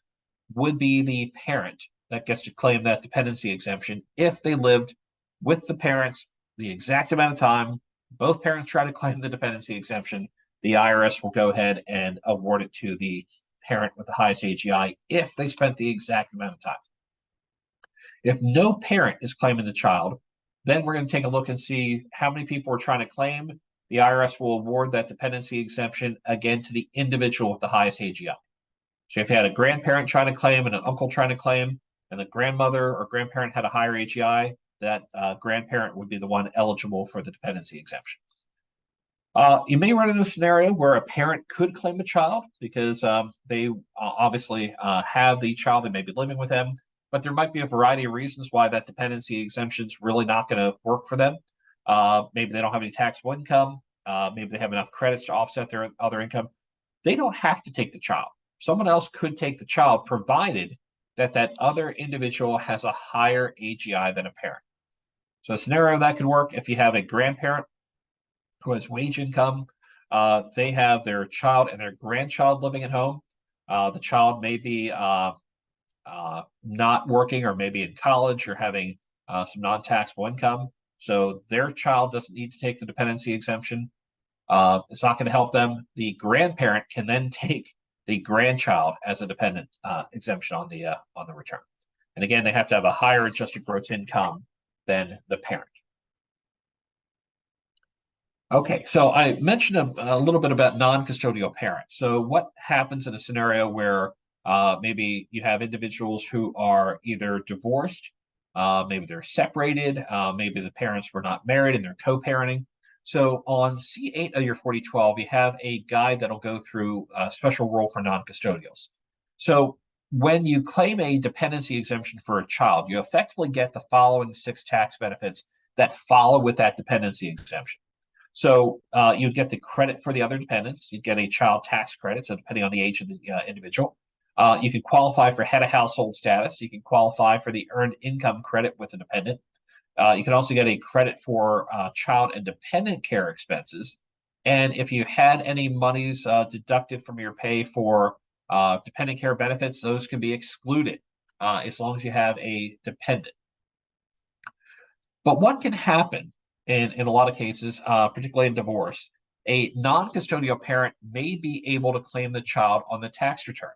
B: would be the parent that gets to claim that dependency exemption if they lived with the parents the exact amount of time. Both parents try to claim the dependency exemption. The IRS will go ahead and award it to the parent with the highest AGI if they spent the exact amount of time. If no parent is claiming the child, then we're going to take a look and see how many people are trying to claim. The IRS will award that dependency exemption again to the individual with the highest AGI. So if you had a grandparent trying to claim and an uncle trying to claim, and the grandmother or grandparent had a higher AGI, that grandparent would be the one eligible for the dependency exemption. You may run into a scenario where a parent could claim a child because they obviously have the child, they may be living with them, but there might be a variety of reasons why that dependency exemption is really not going to work for them. Maybe they don't have any taxable income. Maybe they have enough credits to offset their other income. They don't have to take the child. Someone else could take the child provided that other individual has a higher AGI than a parent. So a scenario that could work if you have a grandparent who has wage income, they have their child and their grandchild living at home. The child may be not working or maybe in college or having some non-taxable income. So their child doesn't need to take the dependency exemption. It's not going to help them. The grandparent can then take the grandchild as a dependent exemption on the return. And again, they have to have a higher adjusted gross income than the parent. Okay, so I mentioned a little bit about non-custodial parents. So what happens in a scenario where maybe you have individuals who are either divorced, maybe they're separated, maybe the parents were not married and they're co-parenting. So on C8 of your 4012, you have a guide that'll go through a special rule for non-custodials. So when you claim a dependency exemption for a child, you effectively get the following 6 tax benefits that follow with that dependency exemption. So you'd get the credit for the other dependents. You'd get a child tax credit, so depending on the age of the individual. You can qualify for head of household status. You can qualify for the earned income credit with a dependent. You can also get a credit for child and dependent care expenses. And if you had any monies deducted from your pay for dependent care benefits, those can be excluded as long as you have a dependent. But what can happen in a lot of cases, particularly in divorce, a non-custodial parent may be able to claim the child on the tax return.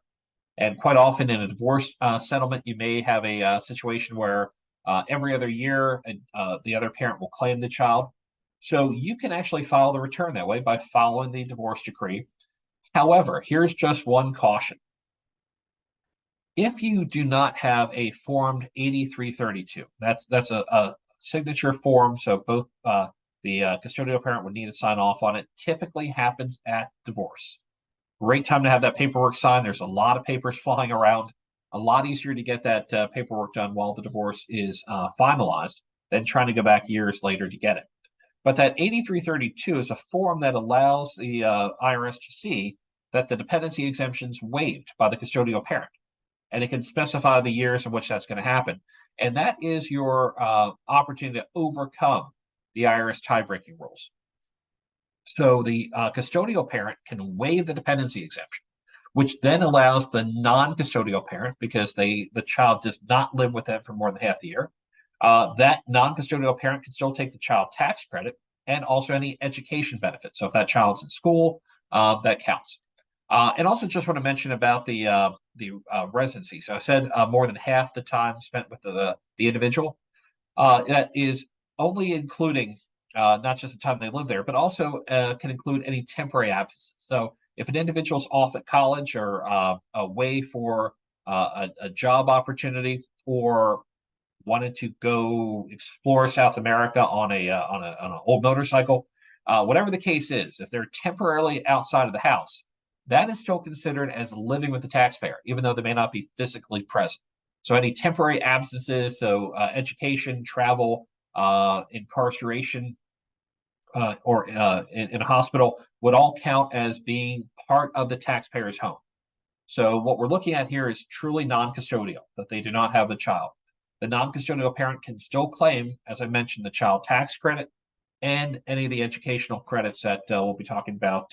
B: And quite often in a divorce settlement, you may have a situation where every other year the other parent will claim the child. So you can actually file the return that way by following the divorce decree. However, here's just one caution. If you do not have a formed 8332, that's a signature form, so both the custodial parent would need to sign off on it. Typically happens at divorce. Great time to have that paperwork signed. There's a lot of papers flying around. A lot easier to get that paperwork done while the divorce is finalized than trying to go back years later to get it. But that 8332 is a form that allows the IRS to see that the dependency exemption's waived by the custodial parent. And it can specify the years in which that's going to happen. And that is your opportunity to overcome the IRS tie-breaking rules. So the custodial parent can waive the dependency exemption, which then allows the non-custodial parent, because the child does not live with them for more than half the year, that non-custodial parent can still take the child tax credit and also any education benefits. So if that child's in school, that counts. And also just want to mention about the residency. So I said more than half the time spent with the individual. That is only including not just the time they live there, but also can include any temporary absences. So if an individual's off at college or away for a job opportunity, or wanted to go explore South America on an old motorcycle, whatever the case is, if they're temporarily outside of the house, that is still considered as living with the taxpayer, even though they may not be physically present. So any temporary absences, so education, travel, incarceration, or in a hospital, would all count as being part of the taxpayer's home. So what we're looking at here is truly non-custodial, that they do not have the child. The non-custodial parent can still claim, as I mentioned, the child tax credit and any of the educational credits that we'll be talking about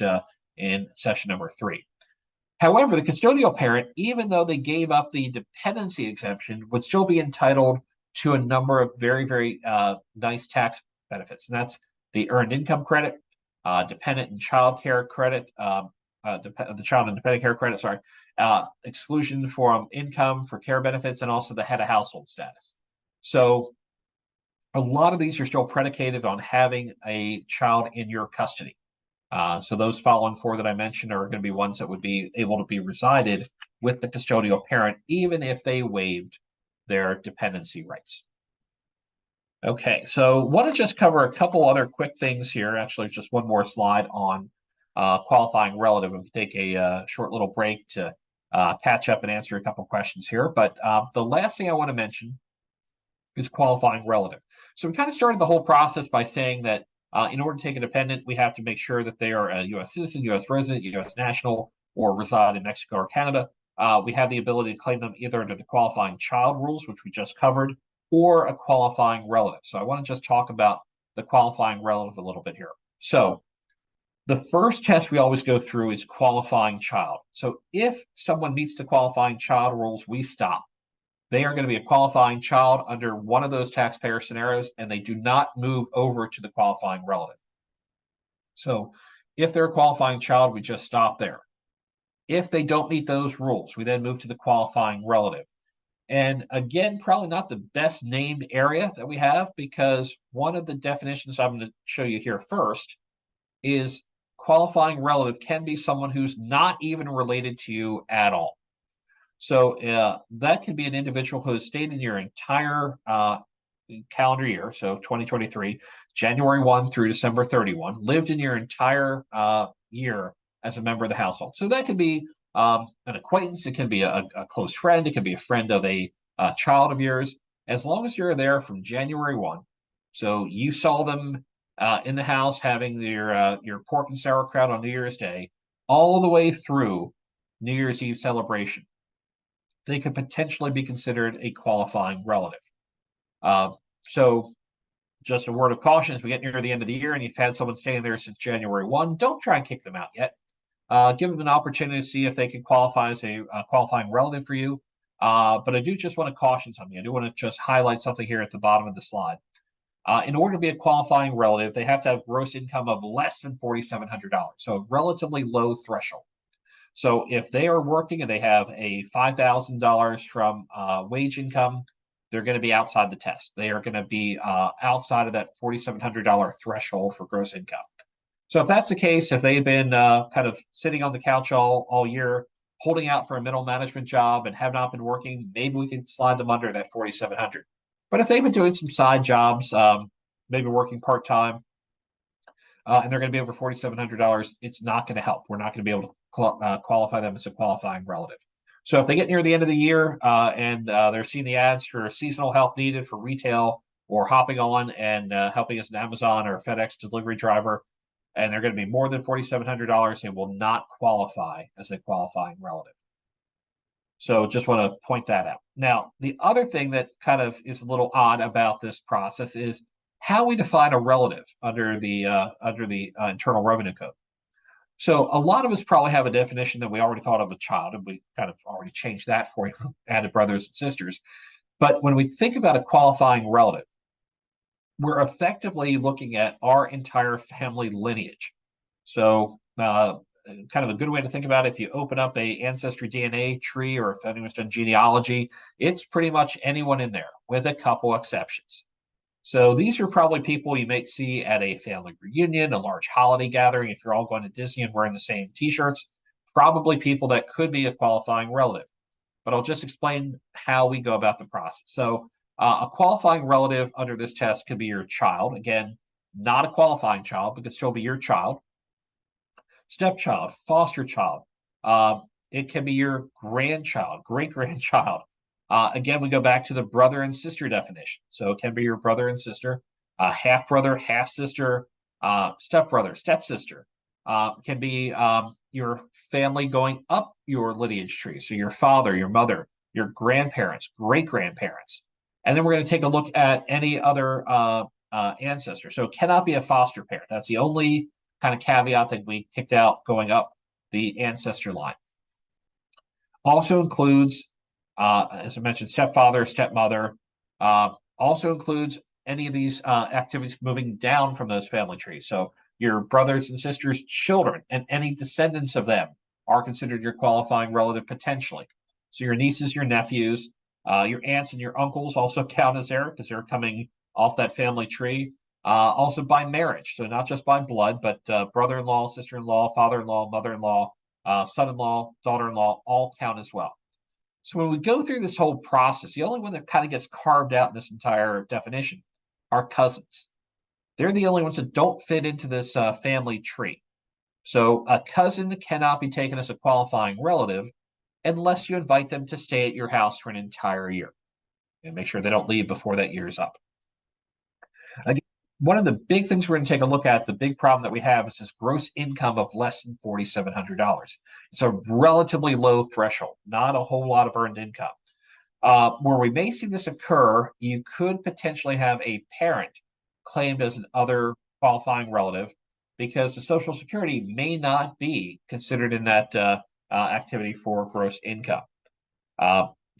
B: in session number 3. However, the custodial parent, even though they gave up the dependency exemption, would still be entitled to a number of very, very nice tax benefits. And that's the earned income credit, dependent and child care credit, the child and dependent care credit, exclusion from income for care benefits, and also the head of household status. So a lot of these are still predicated on having a child in your custody. So those following 4 that I mentioned are going to be ones that would be able to be resided with the custodial parent, even if they waived their dependency rights. Okay, so want to just cover a couple other quick things here. Actually, just one more slide on qualifying relative. We'll take a short little break to catch up and answer a couple questions here. But the last thing I want to mention is qualifying relative. So we kind of started the whole process by saying that in order to take a dependent, we have to make sure that they are a U.S. citizen, U.S. resident, U.S. national, or reside in Mexico or Canada. We have the ability to claim them either under the qualifying child rules, which we just covered, or a qualifying relative. So I want to just talk about the qualifying relative a little bit here. So the first test we always go through is qualifying child. So if someone meets the qualifying child rules, we stop. They are going to be a qualifying child under one of those taxpayer scenarios, and they do not move over to the qualifying relative. So if they're a qualifying child, we just stop there. If they don't meet those rules, we then move to the qualifying relative. And again, probably not the best named area that we have, because one of the definitions I'm going to show you here first is qualifying relative can be someone who's not even related to you at all. So that can be an individual who has stayed in your entire calendar year, so 2023, January 1 through December 31, lived in your entire year as a member of the household. So that could be an acquaintance, it can be a close friend, it can be a friend of a child of yours. As long as you're there from January 1 So you saw them in the house having your pork and sauerkraut on New Year's Day, all the way through New Year's Eve celebration. They could potentially be considered a qualifying relative. So just a word of caution as we get near the end of the year and you've had someone staying there since January 1, don't try and kick them out yet. Give them an opportunity to see if they can qualify as a qualifying relative for you. But I do just want to caution something. I do want to just highlight something here at the bottom of the slide. In order to be a qualifying relative, they have to have gross income of less than $4,700, so a relatively low threshold. So if they are working and they have a $5,000 from wage income, they're going to be outside the test. They are going to be outside of that $4,700 threshold for gross income. So if that's the case, if they've been kind of sitting on the couch all year, holding out for a middle management job and have not been working, maybe we can slide them under that 4,700. But if they've been doing some side jobs, maybe working part-time, and they're going to be over $4,700, it's not going to help. We're not going to be able to qualify them as a qualifying relative. So if they get near the end of the year and they're seeing the ads for seasonal help needed for retail or hopping on and helping as an Amazon or FedEx delivery driver, and they're going to be more than $4,700, they will not qualify as a qualifying relative. So just want to point that out. Now, the other thing that kind of is a little odd about this process is how we define a relative under the Internal Revenue Code. So a lot of us probably have a definition that we already thought of a child, and we kind of already changed that for you, added brothers and sisters. But when we think about a qualifying relative, we're effectively looking at our entire family lineage. So kind of a good way to think about it, if you open up a ancestry DNA tree, or if anyone's done genealogy, it's pretty much anyone in there with a couple exceptions. So these are probably people you might see at a family reunion, a large holiday gathering. If you're all going to Disney and wearing the same t-shirts, probably people that could be a qualifying relative. But I'll just explain how we go about the process. So a qualifying relative under this test could be your child. Again, not a qualifying child, but could still be your child. Stepchild, foster child. It can be your grandchild, great-grandchild. Again, we go back to the brother and sister definition. So it can be your brother and sister, half brother, half sister, stepbrother, stepsister. Can be your family going up your lineage tree. So your father, your mother, your grandparents, great grandparents. And then we're going to take a look at any other ancestor. So it cannot be a foster parent. That's the only kind of caveat that we kicked out going up the ancestor line. Also includes, as I mentioned, stepfather, stepmother. Also includes any of these activities moving down from those family trees. So your brothers and sisters' children and any descendants of them are considered your qualifying relative potentially. So your nieces, your nephews, your aunts and your uncles also count as there because they're coming off that family tree. Also by marriage, so not just by blood, but brother-in-law, sister-in-law, father-in-law, mother-in-law, son-in-law, daughter-in-law, all count as well. So when we go through this whole process, the only one that kind of gets carved out in this entire definition are cousins. They're the only ones that don't fit into this family tree. So a cousin cannot be taken as a qualifying relative unless you invite them to stay at your house for an entire year. And make sure they don't leave before that year is up. Again, one of the big things we're going to take a look at, the big problem that we have, is this gross income of less than $4,700. It's a relatively low threshold, not a whole lot of earned income. Where we may see this occur, you could potentially have a parent claimed as an other qualifying relative because the Social Security may not be considered in that activity for gross income.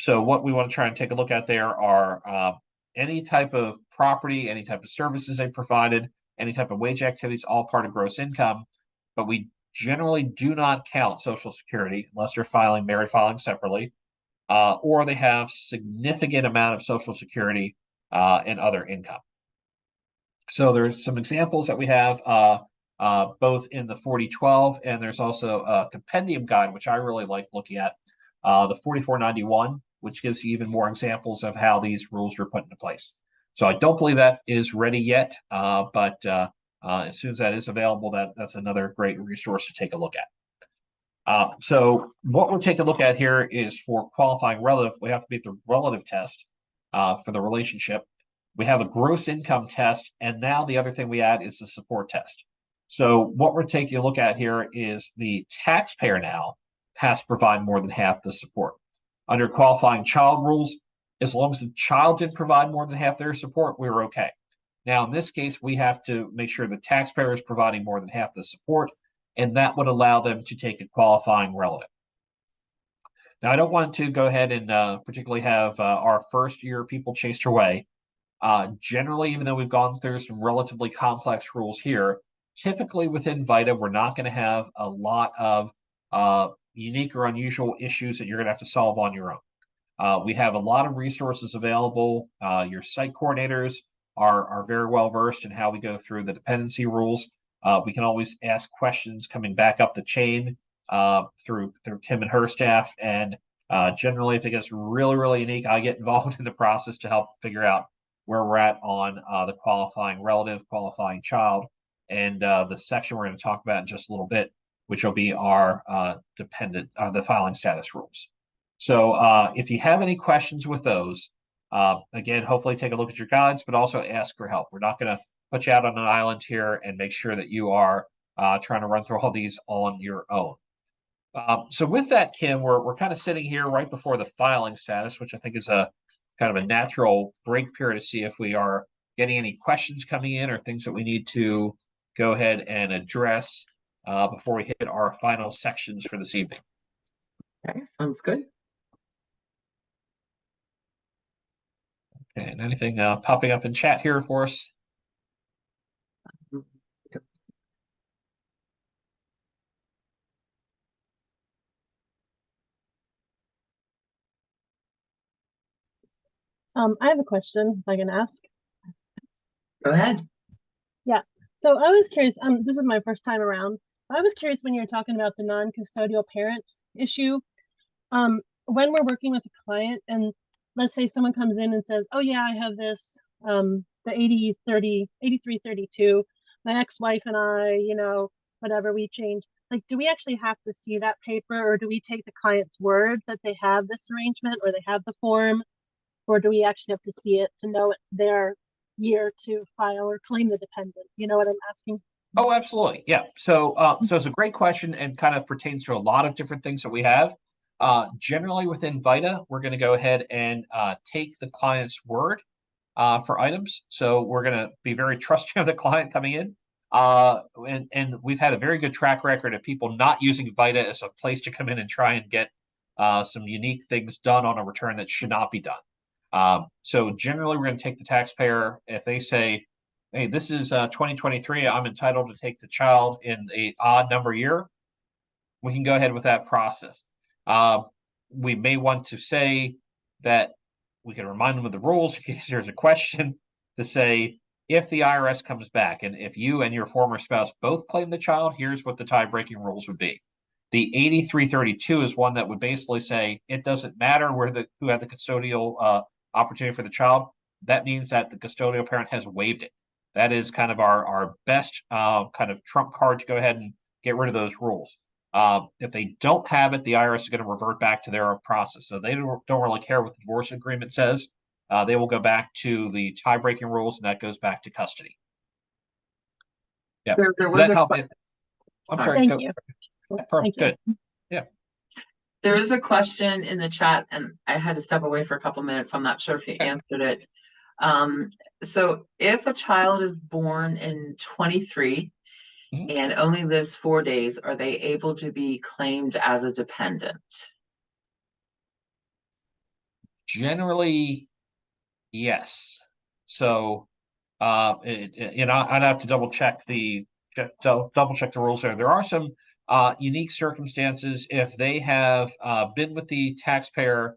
B: So what we want to try and take a look at there are any type of property, any type of services they provided, any type of wage activities, all part of gross income. But we generally do not count Social Security unless they're married filing separately, or they have significant amount of Social Security and other income. So there's some examples that we have both in the 4012, and there's also a compendium guide, which I really like looking at, the 4491, which gives you even more examples of how these rules were put into place. So I don't believe that is ready yet, but as soon as that is available, that's another great resource to take a look at. So what we'll take a look at here is for qualifying relative, we have to meet the relative test for the relationship. We have a gross income test, and now the other thing we add is the support test. So what we're taking a look at here is the taxpayer now has to provide more than half the support. Under qualifying child rules, as long as the child didn't provide more than half their support, we were okay. Now, in this case, we have to make sure the taxpayer is providing more than half the support, and that would allow them to take a qualifying relative. Now, I don't want to go ahead and particularly have our first year people chased away. Generally, even though we've gone through some relatively complex rules here, typically within VITA, we're not going to have a lot of unique or unusual issues that you're going to have to solve on your own. We have a lot of resources available. Your site coordinators are very well versed in how we go through the dependency rules. We can always ask questions coming back up the chain through Kim and her staff. And generally, if it gets really, really unique, I get involved in the process to help figure out where we're at on the qualifying relative, qualifying child, and the section we're going to talk about in just a little bit, which will be our the filing status rules. So if you have any questions with those, again, hopefully take a look at your guides, but also ask for help. We're not going to put you out on an island here and make sure that you are trying to run through all these on your own. So with that, Kim, we're kind of sitting here right before the filing status, which I think is a kind of a natural break period to see if we are getting any questions coming in or things that we need to go ahead and address before we hit our final sections for this evening.
A: Okay, sounds good.
B: Okay, and anything popping up in chat here for us?
D: I have a question, if I can ask.
A: Go ahead.
D: Yeah. So I was curious, this is my first time around. I was curious when you were talking about the non-custodial parent issue. When we're working with a client and let's say someone comes in and says, oh yeah, I have this, the 8332, my ex-wife and I, you know, whatever we changed. Like, do we actually have to see that paper, or do we take the client's word that they have this arrangement or they have the form? Or do we actually have to see it to know it's their year to file or claim the dependent? You know what I'm asking?
B: Oh, absolutely. Yeah. So it's a great question and kind of pertains to a lot of different things that we have. Generally within VITA, we're going to go ahead and take the client's word for items. So we're going to be very trusting of the client coming in. And we've had a very good track record of people not using VITA as a place to come in and try and get some unique things done on a return that should not be done. So generally, we're going to take the taxpayer if they say, hey, this is 2023, I'm entitled to take the child in a odd number year. We can go ahead with that process. We may want to say that we can remind them of the rules in case there's a question to say, if the IRS comes back and if you and your former spouse both claim the child, here's what the tie-breaking rules would be. The 8332 is one that would basically say it doesn't matter who had the custodial opportunity for the child. That means that the custodial parent has waived it. That is kind of our best kind of trump card to go ahead and get rid of those rules. If they don't have it, the IRS is going to revert back to their process. So they don't really care what the divorce agreement says. They will go back to the tie-breaking rules, and that goes back to custody. Yeah,
A: There was a
B: I'm sorry.
D: Thank you.
B: Perfect.
D: Thank
B: Good. Yeah.
A: There is a question in the chat, and I had to step away for a couple minutes, so I'm not sure if you answered it. So if a child is born in 23 and only lives 4 days, are they able to be claimed as a dependent?
B: Generally, yes. So, I'd have to double check the rules there. There are some unique circumstances. If they have been with the taxpayer,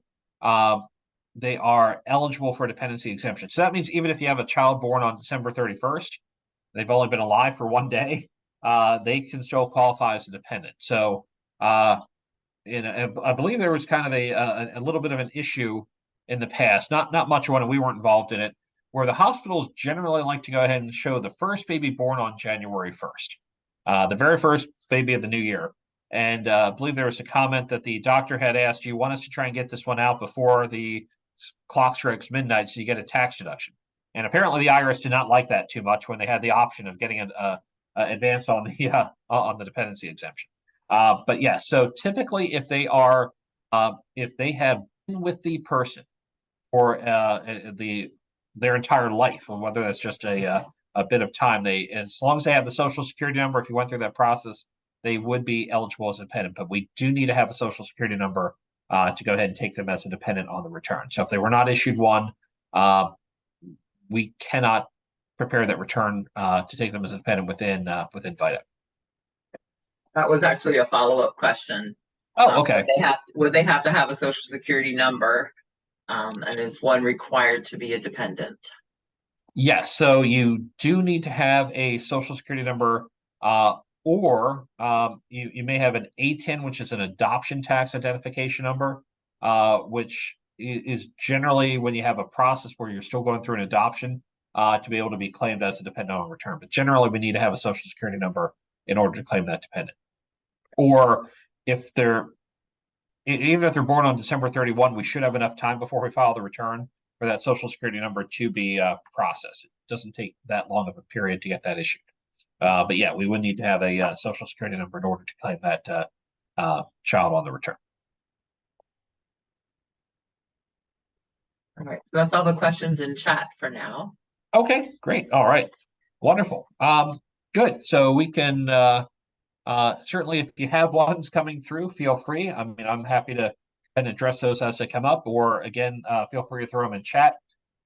B: they are eligible for a dependency exemption. So that means even if you have a child born on December 31st, they've only been alive for 1 day, they can still qualify as a dependent. So, I believe there was kind of a little bit of an issue in the past, not much when we weren't involved in it, where the hospitals generally like to go ahead and show the first baby born on January 1st, the very first baby of the new year. And I believe there was a comment that the doctor had asked, do you want us to try and get this one out before the clock strikes midnight so you get a tax deduction? And apparently the IRS did not like that too much when they had the option of getting an advance on the dependency exemption. But yeah, so typically if they have been with the person for their entire life, or whether that's just a bit of time, as long as they have the social security number, if you went through that process, they would be eligible as a dependent. But we do need to have a social security number to go ahead and take them as a dependent on the return. So if they were not issued one, we cannot prepare that return to take them as a dependent within VITA.
A: That was actually a follow-up question.
B: Oh, okay.
A: Would they have to have a social security number? And is one required to be a dependent?
B: Yes, so you do need to have a social security number, or you may have an ATIN, which is an adoption tax identification number, which is generally when you have a process where you're still going through an adoption to be able to be claimed as a dependent on return. But generally, we need to have a social security number in order to claim that dependent. Or even if they're born on December 31, we should have enough time before we file the return for that social security number to be processed. It doesn't take that long of a period to get that issued. But yeah, we would need to have a social security number in order to claim that child on the return.
A: All right, so that's all the questions in chat for now.
B: Okay, great. All right, wonderful. Good. So we can certainly, if you have ones coming through, feel free. I mean, I'm happy to address those as they come up, or again, feel free to throw them in chat.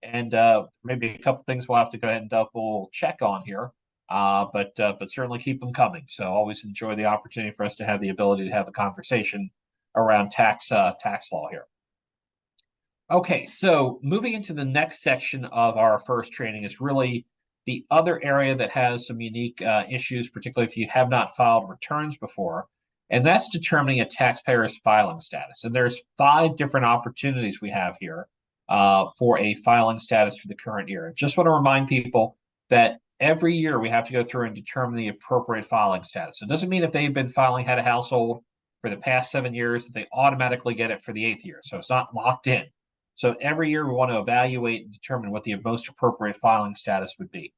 B: And maybe a couple things we'll have to go ahead and double check on here. But certainly keep them coming. So always enjoy the opportunity for us to have the ability to have a conversation around tax law here. Okay, so moving into the next section of our first training is really the other area that has some unique issues, particularly if you have not filed returns before, and that's determining a taxpayer's filing status. And there's 5 different opportunities we have here for a filing status for the current year. Just want to remind people that every year we have to go through and determine the appropriate filing status. It doesn't mean if they've been filing head of household for the past 7 years that they automatically get it for the 8th year. So it's not locked in. So every year we want to evaluate and determine what the most appropriate filing status would be.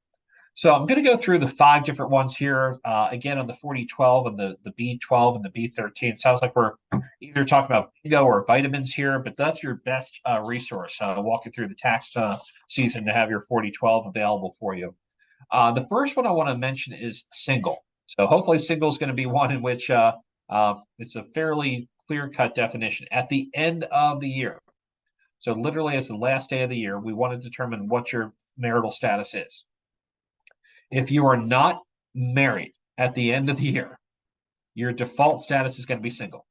B: So I'm going to go through the 5 different ones here. Again, on the 4012 and the B12 and the B13. It sounds like we're either talking about bingo or vitamins here, but that's your best resource. Walk you through the tax season to have your 4012 available for you. The first one I want to mention is single. So hopefully single is going to be one in which it's a fairly clear-cut definition. At the end of the year, so literally as the last day of the year, we want to determine what your marital status is. If you are not married at the end of the year, your default status is going to be single.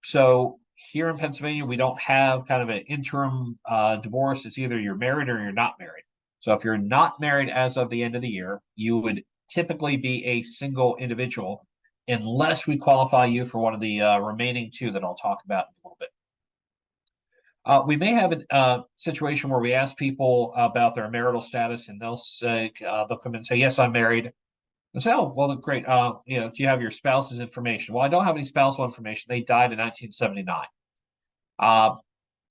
B: So here in Pennsylvania, we don't have kind of an interim divorce. It's either you're married or you're not married. So if you're not married as of the end of the year, you would typically be a single individual unless we qualify you for one of the remaining 2 that I'll talk about in a little bit. We may have a situation where we ask people about their marital status, and they'll come in and say, "Yes, I'm married." And say, "Oh, well, great. Do you have your spouse's information?" Well, I don't have any spousal information. They died in 1979.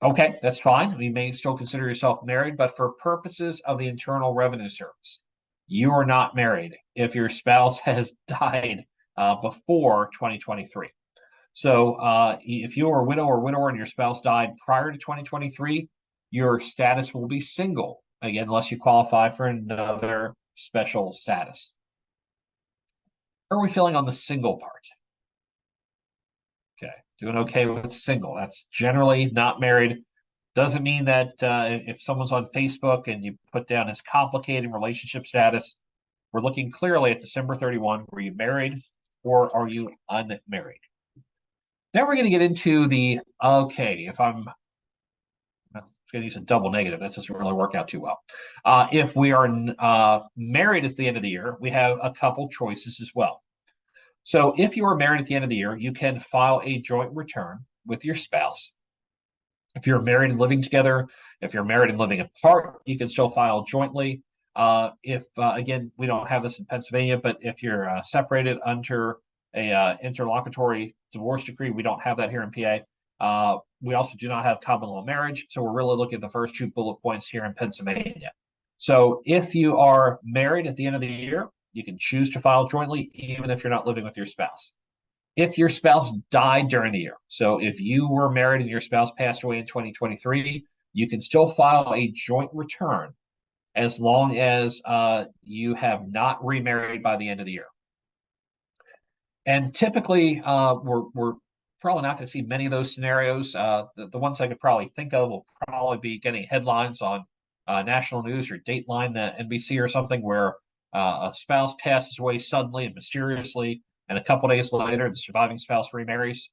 B: Okay, that's fine. You may still consider yourself married, but for purposes of the Internal Revenue Service, you are not married if your spouse has died before 2023. So if you are a widow or widower and your spouse died prior to 2023, your status will be single, again, unless you qualify for another special status. How are we feeling on the single part? Okay, doing okay with single. That's generally not married. Doesn't mean that if someone's on Facebook and you put down his complicated relationship status, we're looking clearly at December 31. Were you married or are you unmarried? Now we're going to get into the, if I'm going to use a double negative, that doesn't really work out too well. If we are married at the end of the year, we have a couple choices as well. So if you are married at the end of the year, you can file a joint return with your spouse. If you're married and living together, if you're married and living apart, you can still file jointly. Again, we don't have this in Pennsylvania, but if you're separated under a interlocutory divorce decree, we don't have that here in PA. We also do not have common law marriage. So we're really looking at the first 2 bullet points here in Pennsylvania. So if you are married at the end of the year, you can choose to file jointly, even if you're not living with your spouse. If your spouse died during the year, so if you were married and your spouse passed away in 2023, you can still file a joint return as long as you have not remarried by the end of the year. And typically, we're probably not going to see many of those scenarios. The ones I could probably think of will probably be getting headlines on national news or Dateline NBC or something, where a spouse passes away suddenly and mysteriously, and a couple days later, the surviving spouse remarries.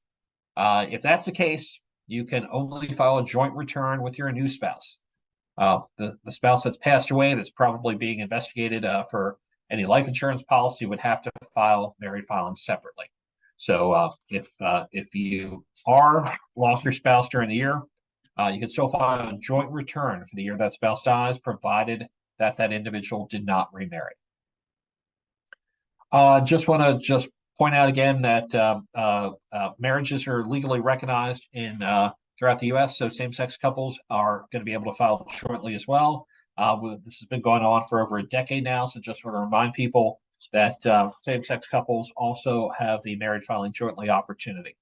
B: If that's the case, you can only file a joint return with your new spouse. The spouse that's passed away, that's probably being investigated for any life insurance policy, would have to file married filing separately. So if you are lost your spouse during the year, you can still file a joint return for the year that spouse dies, provided that that individual did not remarry. Just want to point out again that marriages are legally recognized in throughout the U.S., so same-sex couples are going to be able to file jointly as well. This has been going on for over a decade now, so just want to remind people that same-sex couples also have the married filing jointly opportunity.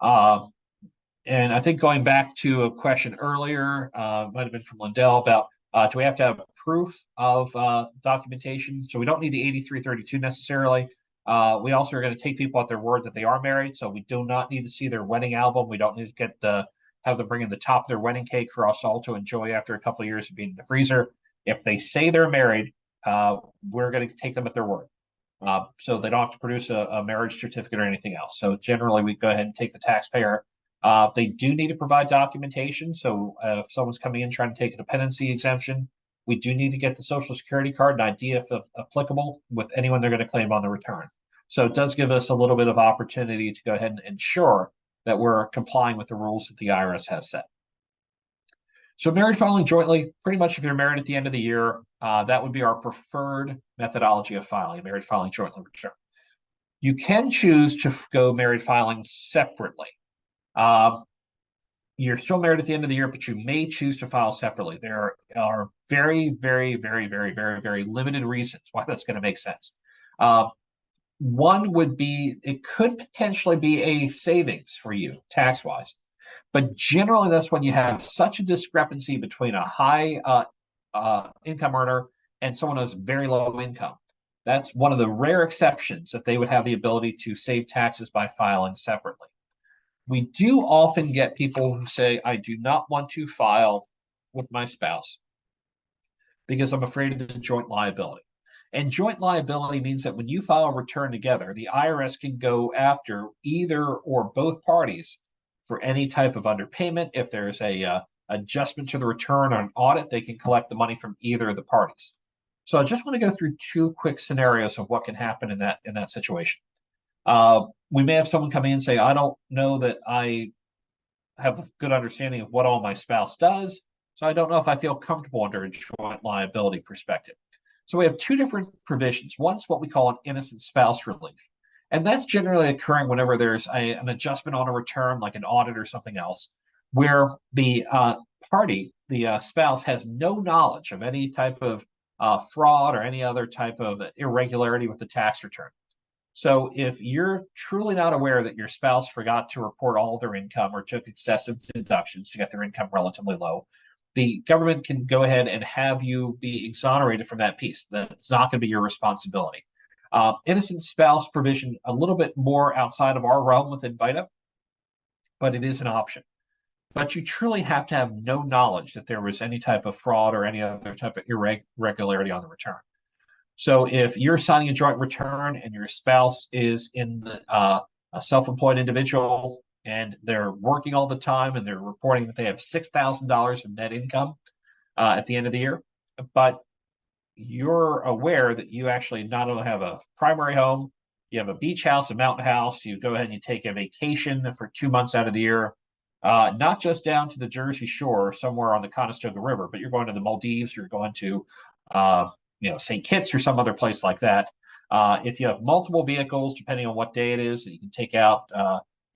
B: And I think going back to a question earlier, might have been from Lindell, about do we have to have proof of documentation? So we don't need the 8332 necessarily. We also are going to take people at their word that they are married, so we do not need to see their wedding album. We don't need to have them bring in the top of their wedding cake for us all to enjoy after a couple of years of being in the freezer. If they say they're married, we're going to take them at their word. So they don't have to produce a marriage certificate or anything else. So generally, we go ahead and take the taxpayer. They do need to provide documentation. So if someone's coming in trying to take a dependency exemption, we do need to get the Social Security card and ID, if applicable, with anyone they're going to claim on the return. So it does give us a little bit of opportunity to go ahead and ensure that we're complying with the rules that the IRS has set. So married filing jointly, pretty much if you're married at the end of the year, that would be our preferred methodology of filing, married filing jointly return. You can choose to go married filing separately. You're still married at the end of the year, but you may choose to file separately. There are very, very, very, very, very, very limited reasons why that's going to make sense. One would be, it could potentially be a savings for you tax-wise, but generally that's when you have such a discrepancy between a high income earner and someone who's very low income. That's one of the rare exceptions that they would have the ability to save taxes by filing separately. We do often get people who say, I do not want to file with my spouse because I'm afraid of the joint liability. And joint liability means that when you file a return together, the IRS can go after either or both parties for any type of underpayment. If there's a adjustment to the return or an audit, they can collect the money from either of the parties. So I just want to go through 2 quick scenarios of what can happen in that situation. We may have someone come in and say, I don't know that I have a good understanding of what all my spouse does, so I don't know if I feel comfortable under a joint liability perspective. So we have 2 different provisions. One's what we call an innocent spouse relief. And that's generally occurring whenever there's an adjustment on a return, like an audit or something else, where the party, the spouse, has no knowledge of any type of fraud or any other type of irregularity with the tax return. So if you're truly not aware that your spouse forgot to report all of their income or took excessive deductions to get their income relatively low, the government can go ahead and have you be exonerated from that piece. That's not going to be your responsibility. Innocent spouse provision, a little bit more outside of our realm within VITA, but it is an option. But you truly have to have no knowledge that there was any type of fraud or any other type of irregularity on the return. So if you're signing a joint return and your spouse is in the a self-employed individual and they're working all the time and they're reporting that they have $6,000 of net income at the end of the year, but you're aware that you actually not only have a primary home, you have a beach house, a mountain house, you go ahead and you take a vacation for 2 months out of the year, not just down to the Jersey Shore, somewhere on the Conestoga River, but you're going to the Maldives, you're going to St. Kitts or some other place like that. If you have multiple vehicles, depending on what day it is, you can take out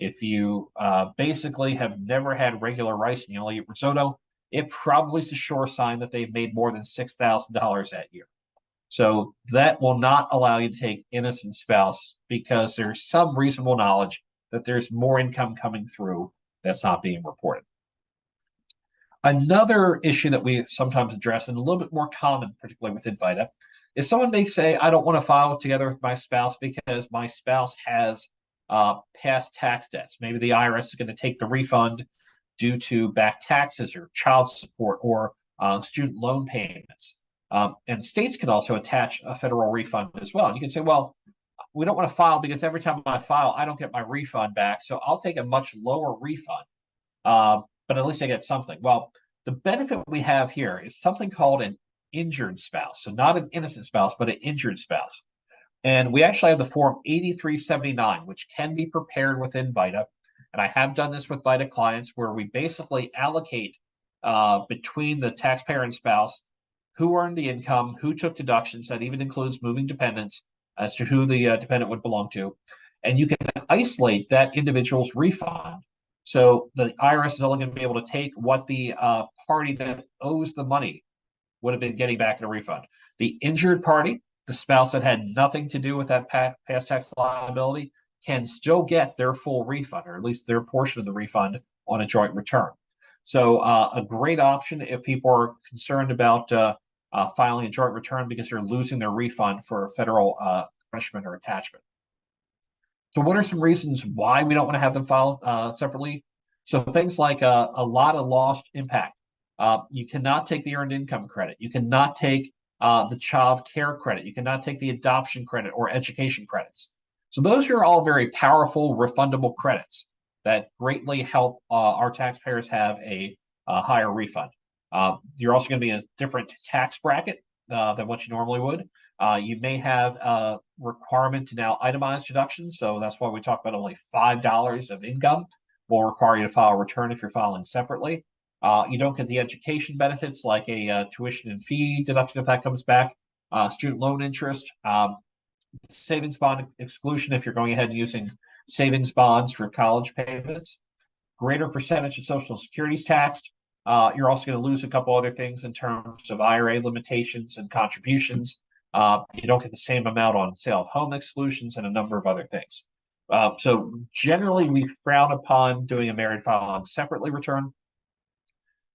B: If you basically have never had regular rice and you only eat risotto, it probably is a sure sign that they've made more than $6,000 that year. So that will not allow you to take innocent spouse because there's some reasonable knowledge that there's more income coming through that's not being reported. Another issue that we sometimes address, and a little bit more common, particularly within VITA, is someone may say, I don't want to file together with my spouse because my spouse has past tax debts. Maybe the IRS is going to take the refund due to back taxes or child support or student loan payments. And states can also attach a federal refund as well. And you can say, well, we don't want to file because every time I file, I don't get my refund back. So I'll take a much lower refund, but at least I get something. Well, the benefit we have here is something called an injured spouse. So not an innocent spouse, but an injured spouse. And we actually have the form 8379, which can be prepared within VITA. And I have done this with VITA clients where we basically allocate between the taxpayer and spouse who earned the income, who took deductions. That even includes moving dependents as to who the dependent would belong to. And you can isolate that individual's refund. So the IRS is only going to be able to take what the party that owes the money would have been getting back in a refund. The injured party, the spouse that had nothing to do with that past tax liability, can still get their full refund, or at least their portion of the refund on a joint return. So a great option if people are concerned about filing a joint return because they're losing their refund for a federal punishment or attachment. So what are some reasons why we don't want to have them file separately? So things like a lot of lost impact. You cannot take the earned income credit. You cannot take the child care credit. You cannot take the adoption credit or education credits. So those are all very powerful, refundable credits that greatly help our taxpayers have a higher refund. You're also going to be in a different tax bracket than what you normally would. You may have a requirement to now itemize deductions. So that's why we talk about only $5 of income will require you to file a return if you're filing separately. You don't get the education benefits like a tuition and fee deduction if that comes back, student loan interest, savings bond exclusion if you're going ahead and using savings bonds for college payments, greater percentage of Social Security is taxed. You're also going to lose a couple other things in terms of IRA limitations and contributions. You don't get the same amount on sale of home exclusions and a number of other things. So generally, we frown upon doing a married filing separately return.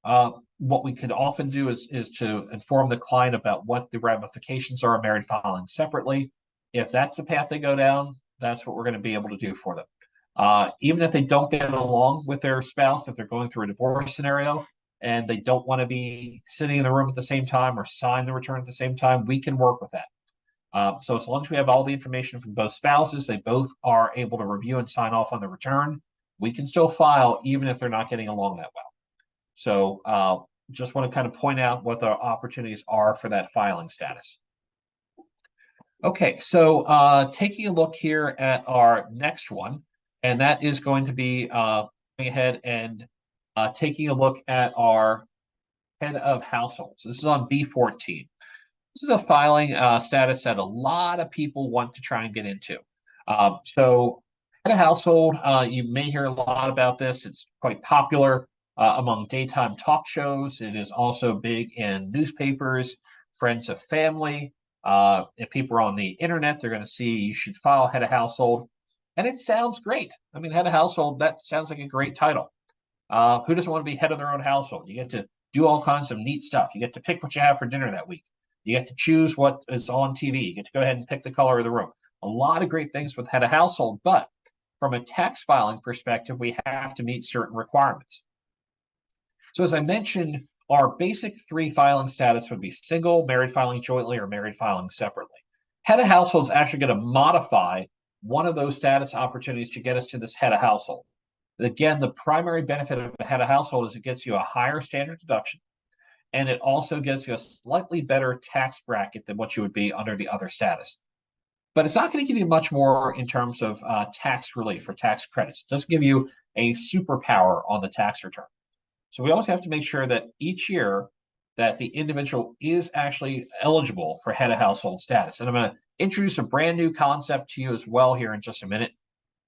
B: What we could often do is to inform the client about what the ramifications are of married filing separately. If that's the path they go down, that's what we're going to be able to do for them. Even if they don't get along with their spouse, if they're going through a divorce scenario and they don't want to be sitting in the room at the same time or sign the return at the same time, we can work with that. So as long as we have all the information from both spouses, they both are able to review and sign off on the return, we can still file even if they're not getting along that well. So just want to kind of point out what the opportunities are for that filing status. Okay, so taking a look here at our next one, and that is going to be going ahead and taking a look at our head of households. This is on B14. This is a filing status that a lot of people want to try and get into. So head of household, you may hear a lot about this. It's quite popular among daytime talk shows. It is also big in newspapers, friends of family. If people are on the internet, they're going to see you should file head of household. And it sounds great. I mean, head of household, that sounds like a great title. Who doesn't want to be head of their own household? You get to do all kinds of neat stuff. You get to pick what you have for dinner that week. You get to choose what is on TV. You get to go ahead and pick the color of the room. A lot of great things with head of household, but from a tax filing perspective, we have to meet certain requirements. So as I mentioned, our basic three filing status would be single, married filing jointly, or married filing separately. Head of household is actually going to modify one of those status opportunities to get us to this head of household. Again, the primary benefit of a head of household is it gets you a higher standard deduction, and it also gives you a slightly better tax bracket than what you would be under the other status. But it's not going to give you much more in terms of tax relief or tax credits. It doesn't give you a superpower on the tax return. So we always have to make sure that each year that the individual is actually eligible for head of household status. And I'm going to introduce a brand new concept to you as well here in just a minute.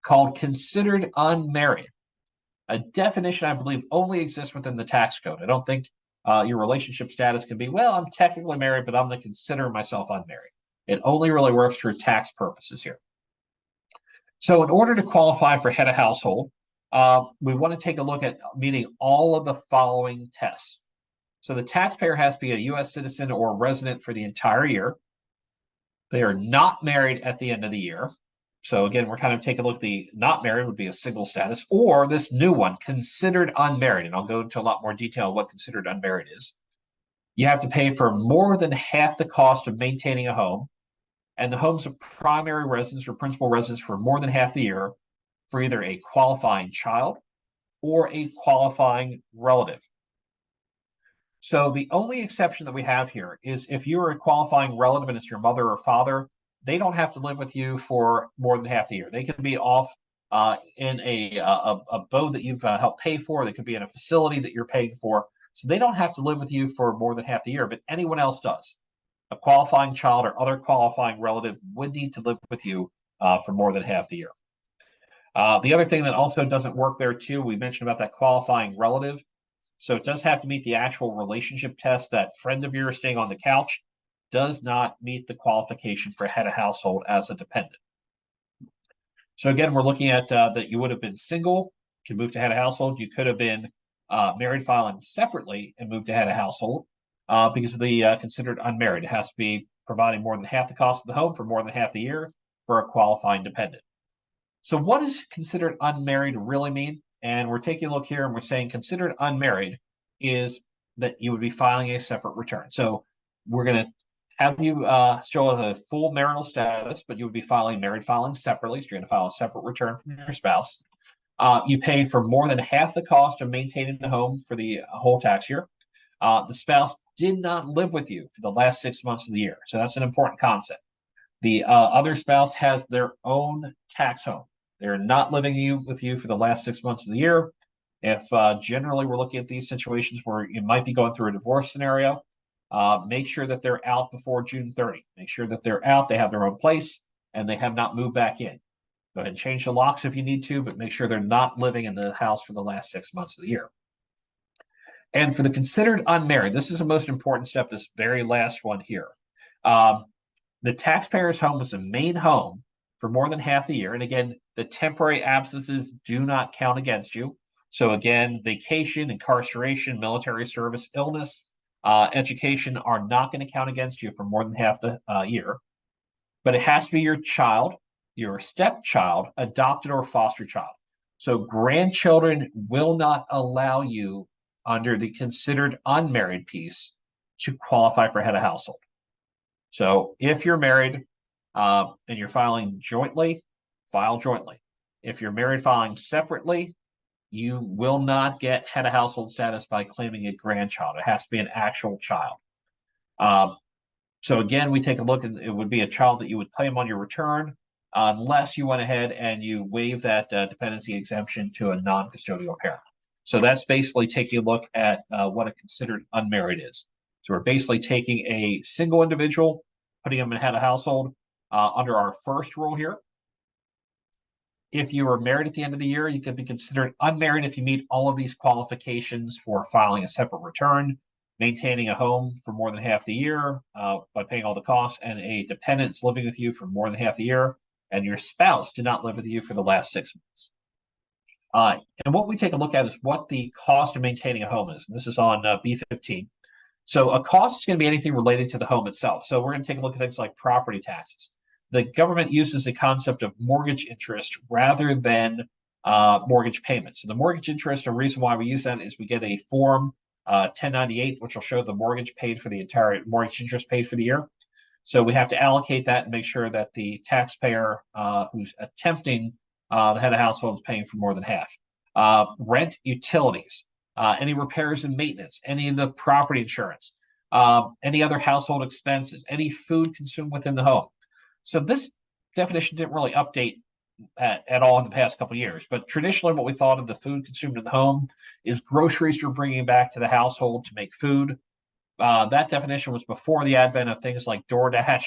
B: called considered unmarried. A definition I believe only exists within the tax code. I don't think your relationship status can be, well, I'm technically married, but I'm going to consider myself unmarried. It only really works for tax purposes here. So in order to qualify for head of household, we want to take a look at meeting all of the following tests. So the taxpayer has to be a U.S. citizen or resident for the entire year. They are not married at the end of the year. So again, we're kind of taking a look at the not married would be a single status, or this new one, considered unmarried. And I'll go into a lot more detail on what considered unmarried is. You have to pay for more than half the cost of maintaining a home, and the home's a primary residence or principal residence for more than half the year for either a qualifying child or a qualifying relative. So the only exception that we have here is if you're a qualifying relative and it's your mother or father, they don't have to live with you for more than half the year. They can be off in a abode that you've helped pay for. They could be in a facility that you're paying for. So they don't have to live with you for more than half the year, but anyone else does. A qualifying child or other qualifying relative would need to live with you for more than half the year. The other thing that also doesn't work there too, we mentioned about that qualifying relative. So it does have to meet the actual relationship test. That friend of yours staying on the couch does not meet the qualification for head of household as a dependent. So again, we're looking at that you would have been single to move to head of household. You could have been married filing separately and moved to head of household because of the considered unmarried. It has to be providing more than half the cost of the home for more than half the year for a qualifying dependent. So what does considered unmarried really mean? And we're taking a look here and we're saying considered unmarried is that you would be filing a separate return. So we're going to have you show a full marital status, but you would be filing married filing separately. So you're going to file a separate return from your spouse. You pay for more than half the cost of maintaining the home for the whole tax year. The spouse did not live with you for the last 6 months of the year. So that's an important concept. The other spouse has their own tax home. They're not living with you for the last 6 months of the year. If generally we're looking at these situations where you might be going through a divorce scenario, make sure that they're out before June 30. Make sure that they're out, they have their own place, and they have not moved back in. Go ahead and change the locks if you need to, but make sure they're not living in the house for the last 6 months of the year. And for the considered unmarried, this is the most important step, this very last one here. The taxpayer's home is the main home for more than half the year. And again, the temporary absences do not count against you. So again, vacation, incarceration, military service, illness, education are not going to count against you for more than half the year. But it has to be your child, your stepchild, adopted or foster child. So grandchildren will not allow you under the considered unmarried piece to qualify for head of household. So if you're married and you're filing jointly, file jointly. If you're married filing separately, you will not get head of household status by claiming a grandchild. It has to be an actual child. So again, we take a look, and it would be a child that you would claim on your return unless you went ahead and you waive that dependency exemption to a non-custodial parent. So that's basically taking a look at what a considered unmarried is. So we're basically taking a single individual, putting them in head of household under our first rule here. If you are married at the end of the year, you can be considered unmarried if you meet all of these qualifications for filing a separate return, maintaining a home for more than half the year by paying all the costs, and a dependent's living with you for more than half the year, and your spouse did not live with you for the last 6 months. And what we take a look at is what the cost of maintaining a home is. And this is on B15. So a cost is going to be anything related to the home itself. So we're going to take a look at things like property taxes. The government uses the concept of mortgage interest rather than mortgage payments. So the mortgage interest, the reason why we use that is we get a form 1098, which will show the mortgage paid for the entire mortgage interest paid for the year. So we have to allocate that and make sure that the taxpayer who's attempting the head of household is paying for more than half. Rent, utilities, any repairs and maintenance, any of the property insurance, any other household expenses, any food consumed within the home. So this definition didn't really update at all in the past couple of years. But traditionally, what we thought of the food consumed in the home is groceries you're bringing back to the household to make food. That definition was before the advent of things like DoorDash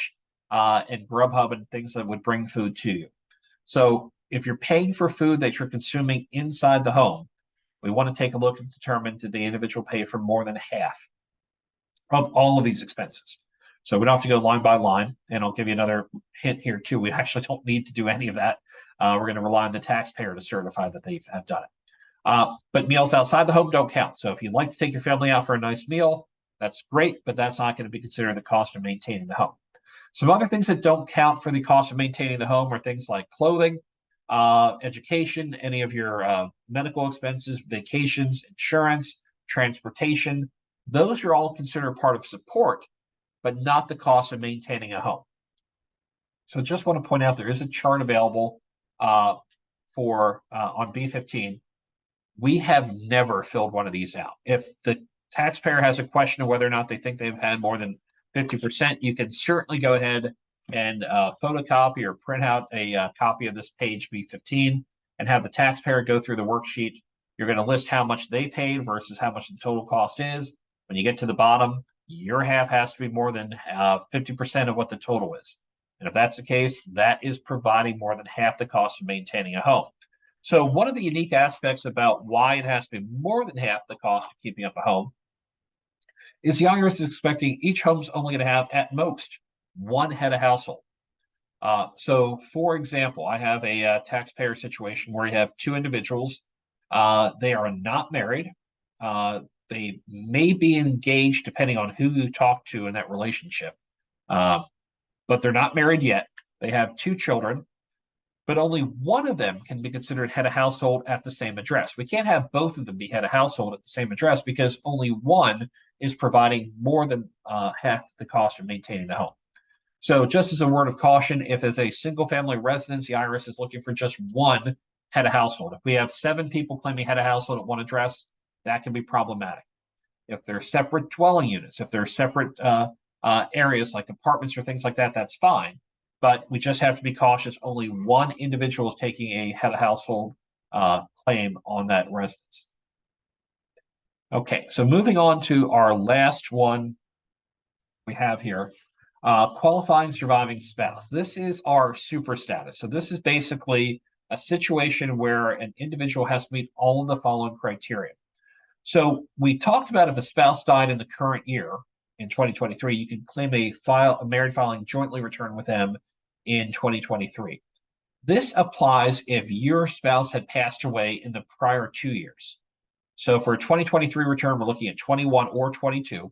B: and Grubhub and things that would bring food to you. So if you're paying for food that you're consuming inside the home, we want to take a look and determine, did the individual pay for more than half of all of these expenses? So we don't have to go line by line. And I'll give you another hint here too. We actually don't need to do any of that. We're going to rely on the taxpayer to certify that they have done it. But meals outside the home don't count. So if you'd like to take your family out for a nice meal, that's great, but that's not going to be considered the cost of maintaining the home. Some other things that don't count for the cost of maintaining the home are things like clothing, education, any of your medical expenses, vacations, insurance, transportation. Those are all considered part of support, but not the cost of maintaining a home. So just want to point out there is a chart available for on B15. We have never filled one of these out. If the taxpayer has a question of whether or not they think they've had more than 50%, you can certainly go ahead and photocopy or print out a copy of this page B15 and have the taxpayer go through the worksheet. You're going to list how much they paid versus how much the total cost is. When you get to the bottom, your half has to be more than 50% of what the total is. And if that's the case, that is providing more than half the cost of maintaining a home. So one of the unique aspects about why it has to be more than half the cost of keeping up a home is the IRS is expecting each home's only going to have at most one head of household. So for example, I have a taxpayer situation where you have two individuals. They are not married. They may be engaged depending on who you talk to in that relationship. But they're not married yet. They have two children, but only one of them can be considered head of household at the same address. We can't have both of them be head of household at the same address because only one is providing more than half the cost of maintaining the home. So just as a word of caution, if it's a single family residence, the IRS is looking for just one head of household. If we have 7 people claiming head of household at one address, that can be problematic. If they're separate dwelling units, if they're separate areas like apartments or things like that, that's fine. But we just have to be cautious. Only one individual is taking a head of household claim on that residence. Okay, so moving on to our last one we have here, qualifying surviving spouse. This is our super status. So this is basically a situation where an individual has to meet all of the following criteria. So we talked about if a spouse died in the current year, in 2023, you can claim a married filing jointly return with them in 2023. This applies if your spouse had passed away in the prior 2 years. So for a 2023 return, we're looking at 21 or 22.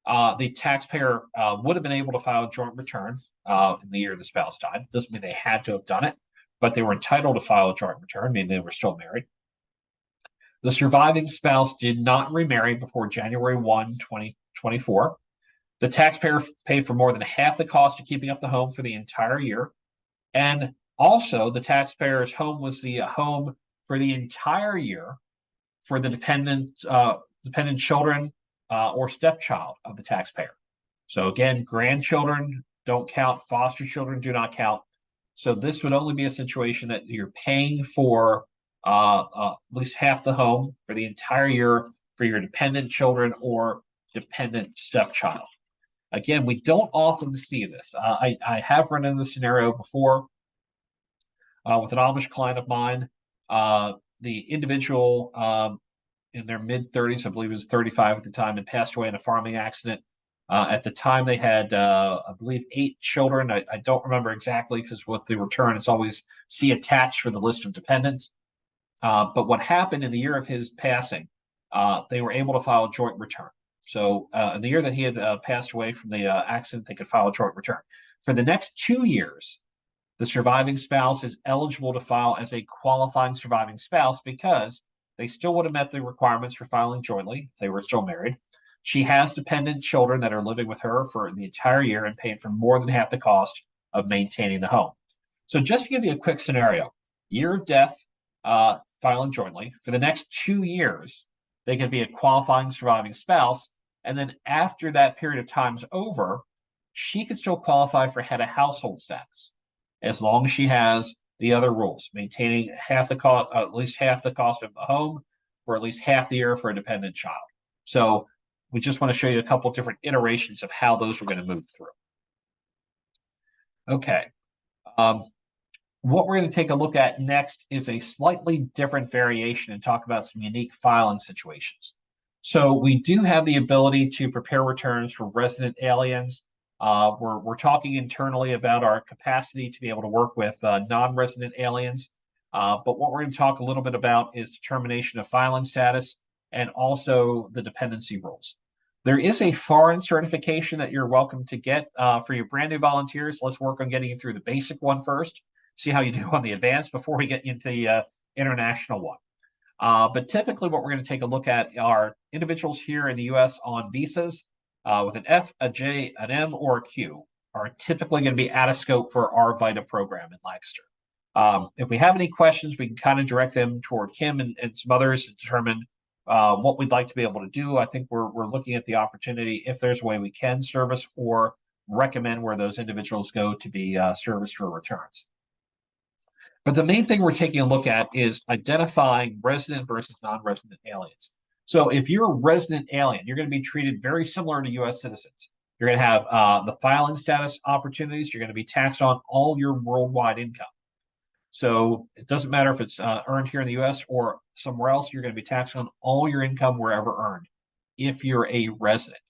B: The taxpayer would have been able to file a joint return in the year the spouse died. Doesn't mean they had to have done it, but they were entitled to file a joint return, meaning they were still married. The surviving spouse did not remarry before January 1, 2024. The taxpayer paid for more than half the cost of keeping up the home for the entire year. And also, the taxpayer's home was the home for the entire year for the dependent children or stepchild of the taxpayer. So again, grandchildren don't count, foster children do not count. So this would only be a situation that you're paying for at least half the home for the entire year for your dependent children or dependent stepchild. Again, we don't often see this. I have run into this scenario before with an Amish client of mine. The individual in their mid-30s, I believe it was 35 at the time, and passed away in a farming accident. At the time, they had, I believe, 8 children. I don't remember exactly because with the return, it's always see attached for the list of dependents. But what happened in the year of his passing, they were able to file a joint return. So in the year that he had passed away from the accident, they could file a joint return. For the next 2 years, the surviving spouse is eligible to file as a qualifying surviving spouse because they still would have met the requirements for filing jointly if they were still married. She has dependent children that are living with her for the entire year and paying for more than half the cost of maintaining the home. So just to give you a quick scenario, year of death, filing jointly. For the next 2 years, they can be a qualifying surviving spouse. And then after that period of time is over, she could still qualify for head of household status as long as she has the other rules, maintaining half the cost, at least half the cost of a home for at least half the year for a dependent child. So we just want to show you a couple of different iterations of how those are going to move through. Okay. What we're going to take a look at next is a slightly different variation and talk about some unique filing situations. So we do have the ability to prepare returns for resident aliens. We're talking internally about our capacity to be able to work with non-resident aliens. But what we're going to talk a little bit about is determination of filing status and also the dependency rules. There is a foreign certification that you're welcome to get for your brand new volunteers. Let's work on getting you through the basic one first, see how you do on the advanced before we get into the international one. But typically what we're going to take a look at are individuals here in the US on visas with an F, a J, an M, or a Q are typically going to be out of scope for our VITA program in Lancaster. If we have any questions, we can kind of direct them toward Kim and some others to determine what we'd like to be able to do. I think we're looking at the opportunity, if there's a way we can service or recommend where those individuals go to be serviced for returns. But the main thing we're taking a look at is identifying resident versus non-resident aliens. So if you're a resident alien, you're going to be treated very similar to US citizens. You're going to have the filing status opportunities. You're going to be taxed on all your worldwide income. So it doesn't matter if it's earned here in the US or somewhere else, you're going to be taxed on all your income wherever earned if you're a resident.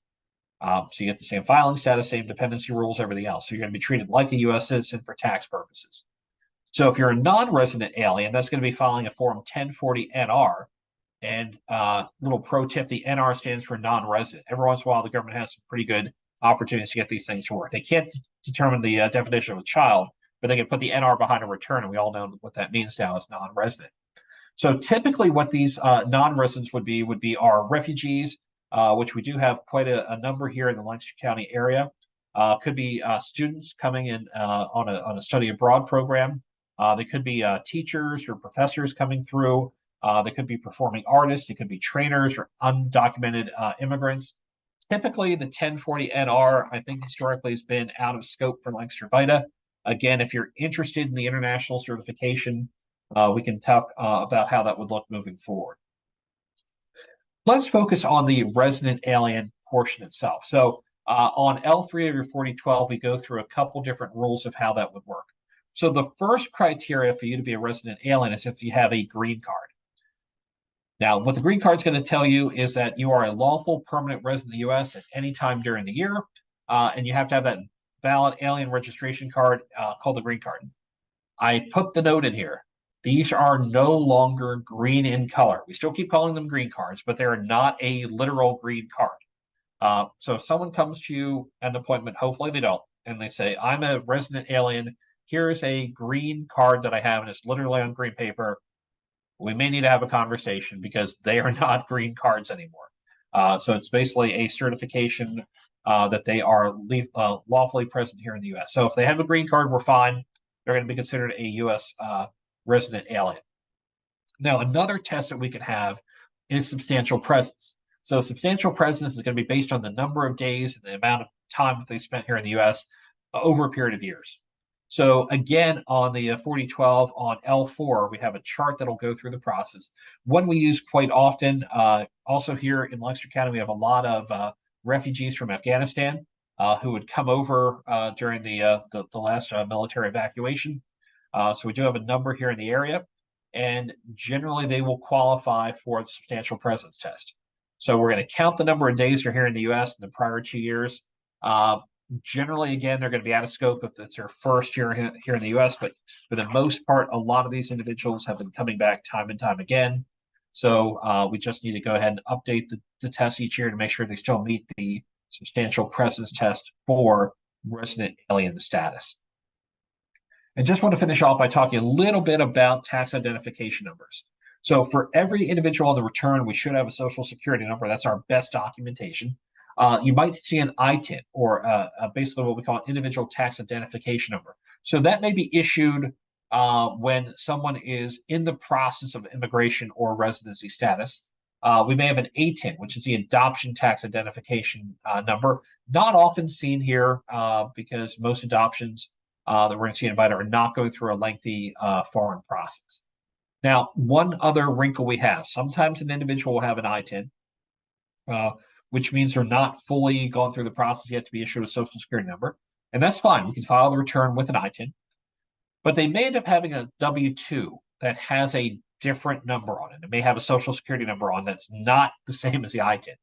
B: So you get the same filing status, same dependency rules, everything else. So you're going to be treated like a US citizen for tax purposes. So if you're a non-resident alien, that's going to be filing a Form 1040 NR. And little pro tip, the NR stands for non-resident. Every once in a while, the government has some pretty good opportunities to get these things to work. They can't determine the definition of a child, but they can put the NR behind a return, and we all know what that means now as non-resident. So typically what these non-residents would be our refugees, which we do have quite a number here in the Lancaster County area. Could be students coming in on a study abroad program. They could be teachers or professors coming through. They could be performing artists. They could be trainers or undocumented immigrants. Typically, the 1040 NR, I think historically has been out of scope for Lancaster VITA. Again, if you're interested in the international certification, we can talk about how that would look moving forward. Let's focus on the resident alien portion itself. So on L3 of your 4012, we go through a couple different rules of how that would work. So the first criteria for you to be a resident alien is if you have a green card. Now, what the green card is going to tell you is that you are a lawful permanent resident of the U.S. at any time during the year, and you have to have that valid alien registration card called the green card. I put the note in here. These are no longer green in color. We still keep calling them green cards, but they're not a literal green card. So if someone comes to you at an appointment, hopefully they don't, and they say, I'm a resident alien. Here's a green card that I have, and it's literally on green paper. We may need to have a conversation because they are not green cards anymore. So it's basically a certification that they are lawfully present here in the U.S. So if they have a green card, we're fine. They're going to be considered a U.S. Resident alien. Now, another test that we can have is substantial presence. So substantial presence is going to be based on the number of days and the amount of time that they spent here in the U.S. over a period of years. So again, on the 4012 on L4, we have a chart that'll go through the process. One we use quite often. Also here in Lancaster County, we have a lot of refugees from Afghanistan who would come over during the last military evacuation. So we do have a number here in the area, and generally they will qualify for the substantial presence test. So we're going to count the number of days they're here in the U.S. in the prior 2 years. Generally, again, they're going to be out of scope if it's their first year here in the U.S., but for the most part, a lot of these individuals have been coming back time and time again. So we just need to go ahead and update the test each year to make sure they still meet the substantial presence test for resident alien status. And just want to finish off by talking a little bit about tax identification numbers. So for every individual on the return, we should have a social security number. That's our best documentation. You might see an ITIN, or basically what we call an individual tax identification number. So that may be issued when someone is in the process of immigration or residency status. We may have an ATIN, which is the adoption tax identification number. Not often seen here because most adoptions that we're going to see in VITA are not going through a lengthy foreign process. Now, one other wrinkle we have, sometimes an individual will have an ITIN, which means they're not fully gone through the process yet to be issued a social security number. And that's fine. We can file the return with an ITIN. but they may end up having a W-2 that has a different number on it. It may have a social security number on that's not the same as the ITIN.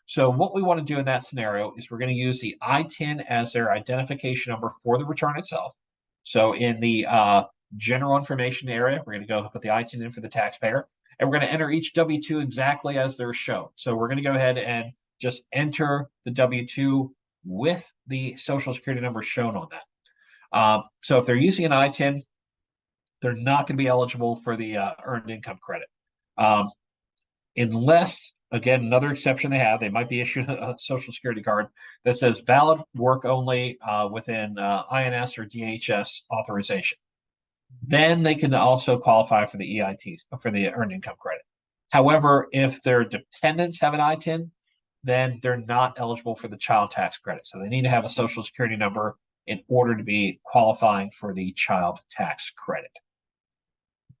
B: So what we want to do in that scenario is we're going to use the ITIN as their identification number for the return itself. So in the general information area, we're going to go put the ITIN in for the taxpayer, and we're going to enter each W-2 exactly as they're shown. So we're going to go ahead and just enter the W-2 with the social security number shown on that. So if they're using an ITIN, they're not going to be eligible for the earned income credit. Unless, again, another exception they might be issued a social security card that says valid work only within INS or DHS authorization. Then they can also qualify for the EITs, for the earned income credit. However, if their dependents have an ITIN, then they're not eligible for the child tax credit. So they need to have a social security number in order to be qualifying for the child tax credit.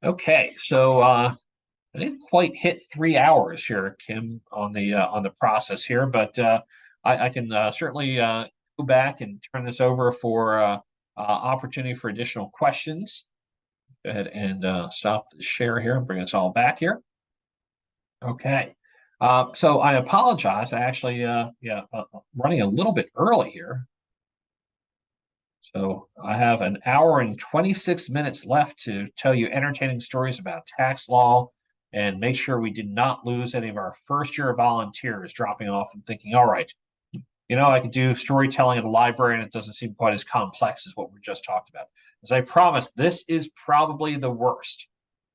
B: Okay, so I didn't quite hit 3 hours here, Kim, on the process here, but I can certainly go back and turn this over for opportunity for additional questions. Go ahead and stop the share here and bring us all back here. Okay. So I apologize. I actually, running a little bit early here. So I have an hour and 26 minutes left to tell you entertaining stories about tax law and make sure we did not lose any of our first year volunteers dropping off and thinking, all right, I could do storytelling at a library and it doesn't seem quite as complex as what we just talked about. As I promised, this is probably the worst.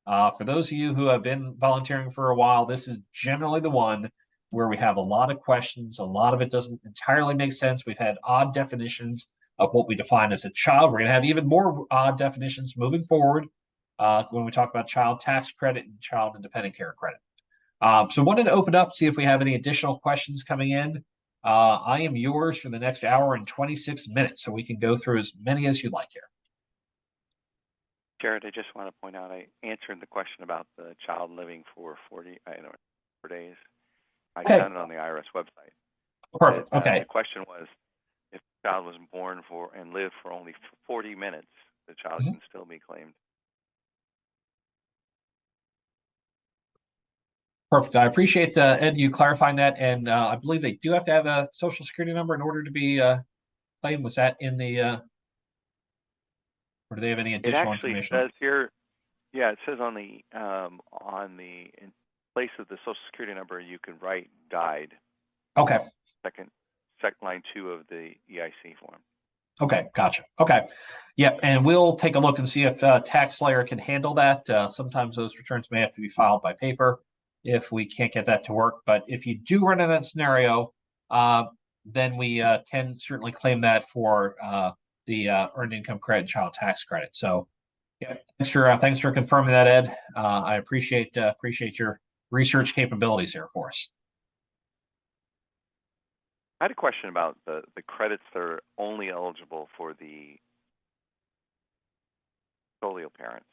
B: For those of you who have been volunteering for a while, this is generally the one where we have a lot of questions. A lot of it doesn't entirely make sense. We've had odd definitions of what we define as a child. We're going to have even more odd definitions moving forward when we talk about child tax credit and child and dependent care credit. So I wanted to open up, see if we have any additional questions coming in. I am yours for the next hour and 26 minutes, so we can go through as many as you'd like here.
C: Jared, I just want to point out I answered the question about the child living for 4 days. I found it on the IRS website.
B: Perfect. Okay.
C: The question was, if the child was born for and lived for only 40 minutes, the child can still be claimed.
B: Perfect. I appreciate Ed, you clarifying that, and I believe they do have to have a social security number in order to be claimed. Was that in the? Or do they have any additional information?
C: It actually says here, yeah, it says on the in place of the social security number, you can write died.
B: Okay.
C: Second line 2 of the EIC form.
B: Okay, gotcha. Okay, yeah, and we'll take a look and see if TaxSlayer can handle that. Sometimes those returns may have to be filed by paper if we can't get that to work. But if you do run into that scenario, then we can certainly claim that for the earned income credit, child tax credit. So, yeah, thanks for confirming that, Ed. I appreciate your research capabilities here for us.
C: I had a question about the credits that are only eligible for the custodial parent.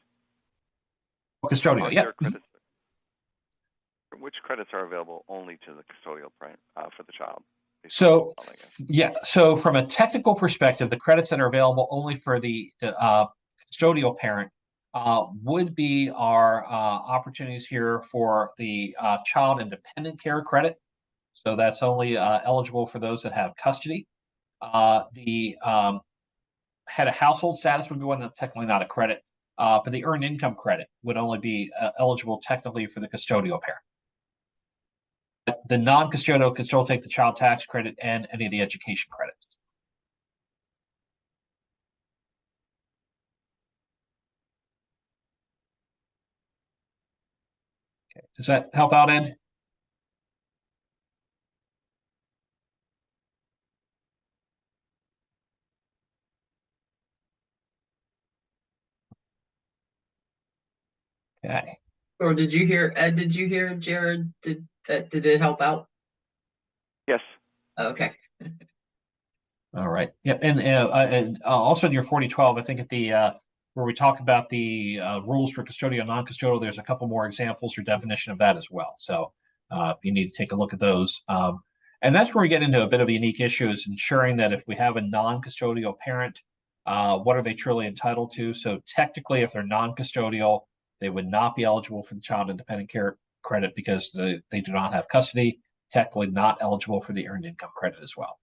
B: Custodial, yeah.
C: Which credits are available only to the custodial parent for the child?
B: So, yeah. So from a technical perspective, the credits that are available only for the custodial parent would be our opportunities here for the child and dependent care credit. So that's only eligible for those that have custody. The head of household status would be one that's technically not a credit, but the earned income credit would only be eligible technically for the custodial parent. The non-custodial can still take the child tax credit and any of the education credits. Okay, does that help out, Ed? Okay.
A: Or did you hear, Ed, did you hear Jared? Did it help out?
C: Yes.
A: Okay.
B: All right. Yeah, and also in your 4012, I think at the where we talk about the rules for custodial and non-custodial, there's a couple more examples or definition of that as well. So if you need to take a look at those. And that's where we get into a bit of a unique issue, is ensuring that if we have a non-custodial parent, What are they truly entitled to? So technically, if they're non-custodial, they would not be eligible for the child and dependent care credit because they do not have custody. Technically not eligible for the earned income credit as well.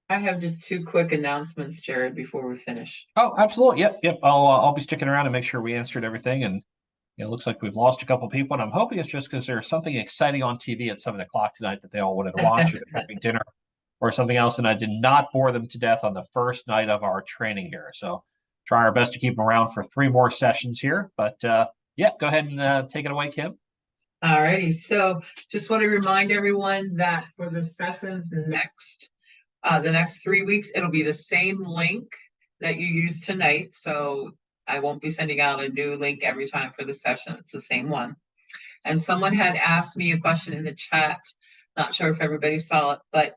A: I have just two quick announcements, Jared, before we finish.
B: Oh, absolutely. Yep. I'll be sticking around to make sure we answered everything. And it looks like we've lost a couple of people, and I'm hoping it's just because there's something exciting on TV at 7 o'clock tonight that they all wanted to watch, or they're having dinner or something else. And I did not bore them to death on the first night of our training here. So try our best to keep them around for 3 more sessions here. But yeah, go ahead and take it away, Kim.
A: All righty. So just want to remind everyone that for the sessions the next 3 weeks, it'll be the same link that you used tonight. So I won't be sending out a new link every time for the session. It's the same one. And someone had asked me a question in the chat. Not sure if everybody saw it, but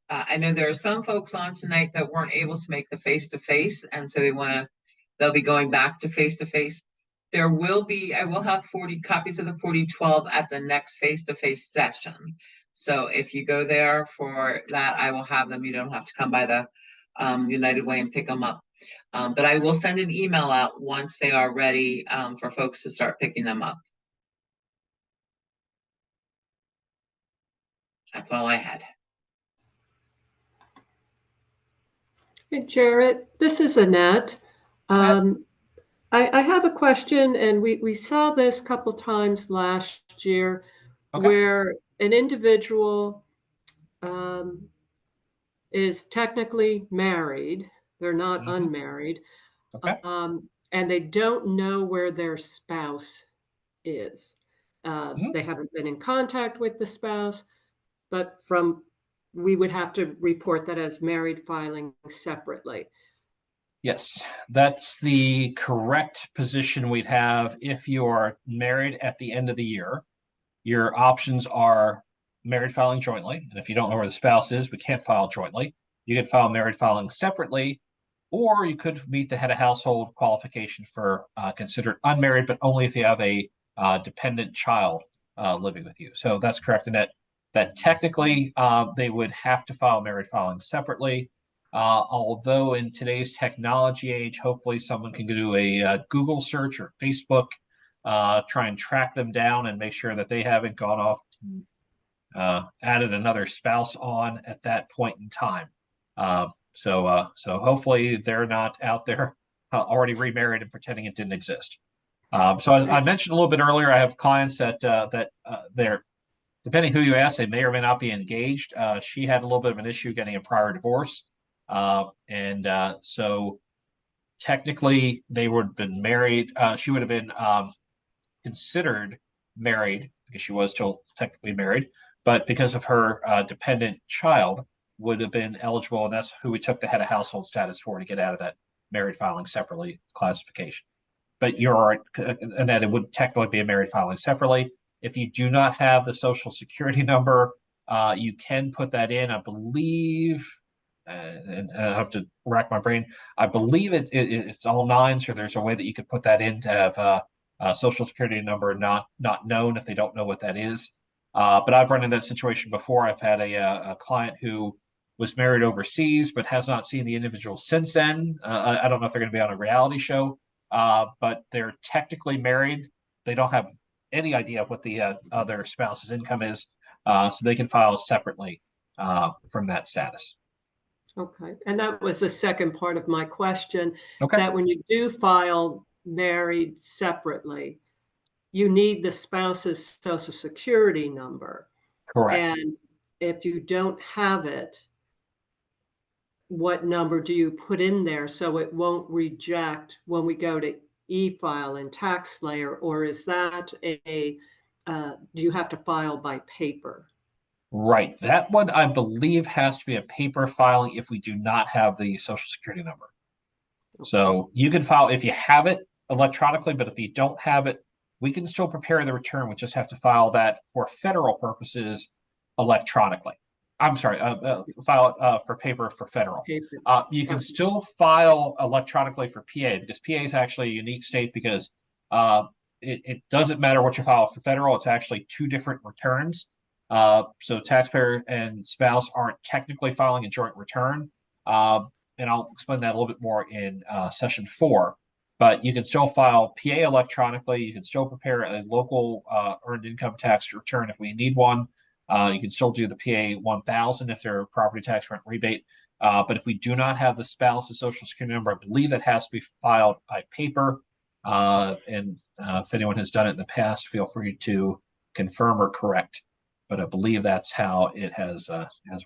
A: I know there are some folks on tonight that weren't able to make the face-to-face, and so they'll be going back to face-to-face. I will have 40 copies of the 4012 at the next face-to-face session. So if you go there for that, I will have them. You don't have to come by the United Way and pick them up. But I will send an email out once they are ready for folks to start picking them up. That's all I had.
E: Hey, Jared, this is Annette. I have a question, and we saw this a couple times last year, where an individual is technically married. They're not unmarried. And they don't know where their spouse is. They haven't been in contact with the spouse, but we would have to report that as married filing separately.
B: Yes, that's the correct position we'd have if you are married at the end of the year. Your options are married filing jointly. And if you don't know where the spouse is, we can't file jointly. You could file married filing separately, or you could meet the head of household qualification for considered unmarried, but only if you have a dependent child living with you. So that's correct, Annette. That technically they would have to file married filing separately. Although in today's technology age, hopefully someone can do a Google search or Facebook, try and track them down and make sure that they haven't gone off, added another spouse on at that point in time. So hopefully they're not out there already remarried and pretending it didn't exist. So I mentioned a little bit earlier, I have clients that they're, depending who you ask, they may or may not be engaged. She had a little bit of an issue getting a prior divorce. So technically they would have been married. She would have been considered married because she was still technically married, but because of her dependent child would have been eligible. And that's who we took the head of household status for, to get out of that married filing separately classification. But you're right, Annette, it would technically be a married filing separately. If you do not have the social security number, you can put that in, I believe, and I have to rack my brain. I believe it's all nines, or there's a way that you could put that in to have a social security number not known if they don't know what that is. But I've run into that situation before. I've had a client who was married overseas but has not seen the individual since then. I don't know if they're going to be on a reality show, but they're technically married. They don't have any idea of what the other spouse's income is, so they can file separately from that status.
E: Okay, and that was the second part of my question,
B: Okay.
E: that when you do file married separately, you need the spouse's social security number.
B: Correct.
E: And if you don't have it, what number do you put in there so it won't reject when we go to e-file and tax layer, or is that do you have to file by paper?
B: Right. That one, I believe, has to be a paper filing if we do not have the social security number. Okay. So you can file if you have it electronically, but if you don't have it, we can still prepare the return. We just have to file that for federal purposes electronically. I'm sorry, file it for paper for federal. You can still file electronically for PA, because PA is actually a unique state, because it doesn't matter what you file for federal. It's actually 2 different returns. So taxpayer and spouse aren't technically filing a joint return. And I'll explain that a little bit more in session 4. But you can still file PA electronically. You can still prepare a local earned income tax return if we need one. You can still do the PA 1000 if they're a property tax rent rebate. But if we do not have the spouse's social security number, I believe that has to be filed by paper. If anyone has done it in the past, feel free to confirm or correct. But I believe that's how it has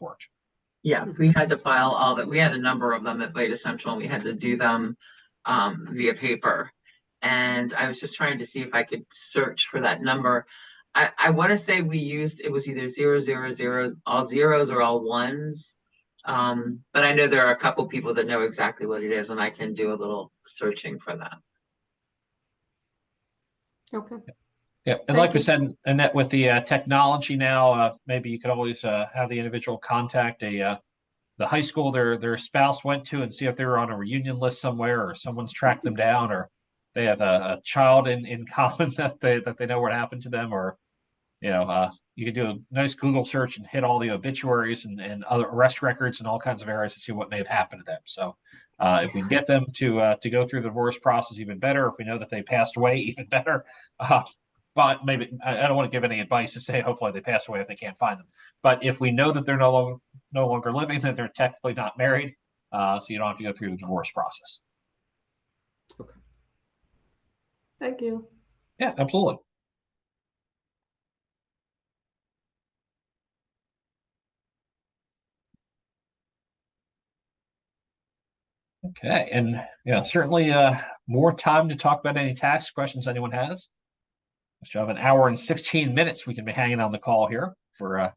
B: worked.
A: Yes, we had to file all that. We had a number of them at VITA Central, and we had to do them via paper. And I was just trying to see if I could search for that number. I want to say we used, it was either 000, all zeros or all ones. But I know there are a couple people that know exactly what it is, and I can do a little searching for that.
E: Okay.
B: Yeah, and like we said, Annette, with the technology now, maybe you could always have the individual contact the high school their spouse went to and see if they were on a reunion list somewhere, or someone's tracked them down, or they have a child in common that they know what happened to them, or you can do a nice Google search and hit all the obituaries and other arrest records and all kinds of areas to see what may have happened to them. So if we can get them to go through the divorce process, even better. If we know that they passed away, even better. But maybe I don't want to give any advice to say hopefully they pass away if they can't find them. But if we know that they're no longer living, that they're technically not married, so you don't have to go through the divorce process.
E: Okay. Thank you.
B: Yeah, absolutely. Okay, and certainly more time to talk about any tax questions anyone has. We have an hour and 16 minutes we can be hanging on the call here for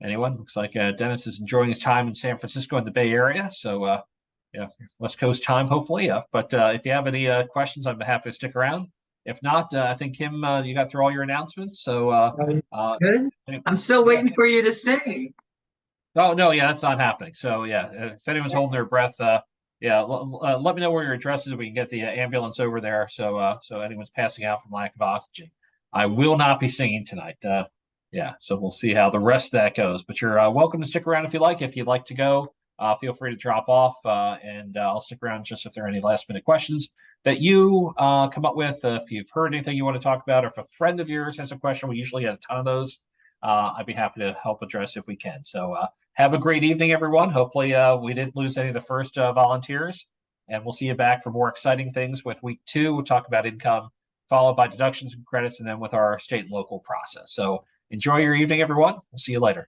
B: anyone. Looks like Dennis is enjoying his time in San Francisco in the Bay Area. So, West Coast time, hopefully. But if you have any questions, I'd be happy to stick around. If not, I think, Kim, you got through all your announcements. So,
A: good. I'm still waiting for you to stay.
B: Oh, no, yeah, that's not happening. So, yeah, if anyone's holding their breath, let me know where your address is. We can get the ambulance over there. So anyone's passing out from lack of oxygen. I will not be singing tonight. So we'll see how the rest of that goes. But you're welcome to stick around if you like. If you'd like to go, feel free to drop off, and I'll stick around just if there are any last-minute questions that you come up with. If you've heard anything you want to talk about, or if a friend of yours has a question, we usually get a ton of those. I'd be happy to help address if we can. So have a great evening, everyone. Hopefully we didn't lose any of the first volunteers, and we'll see you back for more exciting things with week 2. We'll talk about income, followed by deductions and credits, and then with our state and local process. So enjoy your evening, everyone. We'll see you later.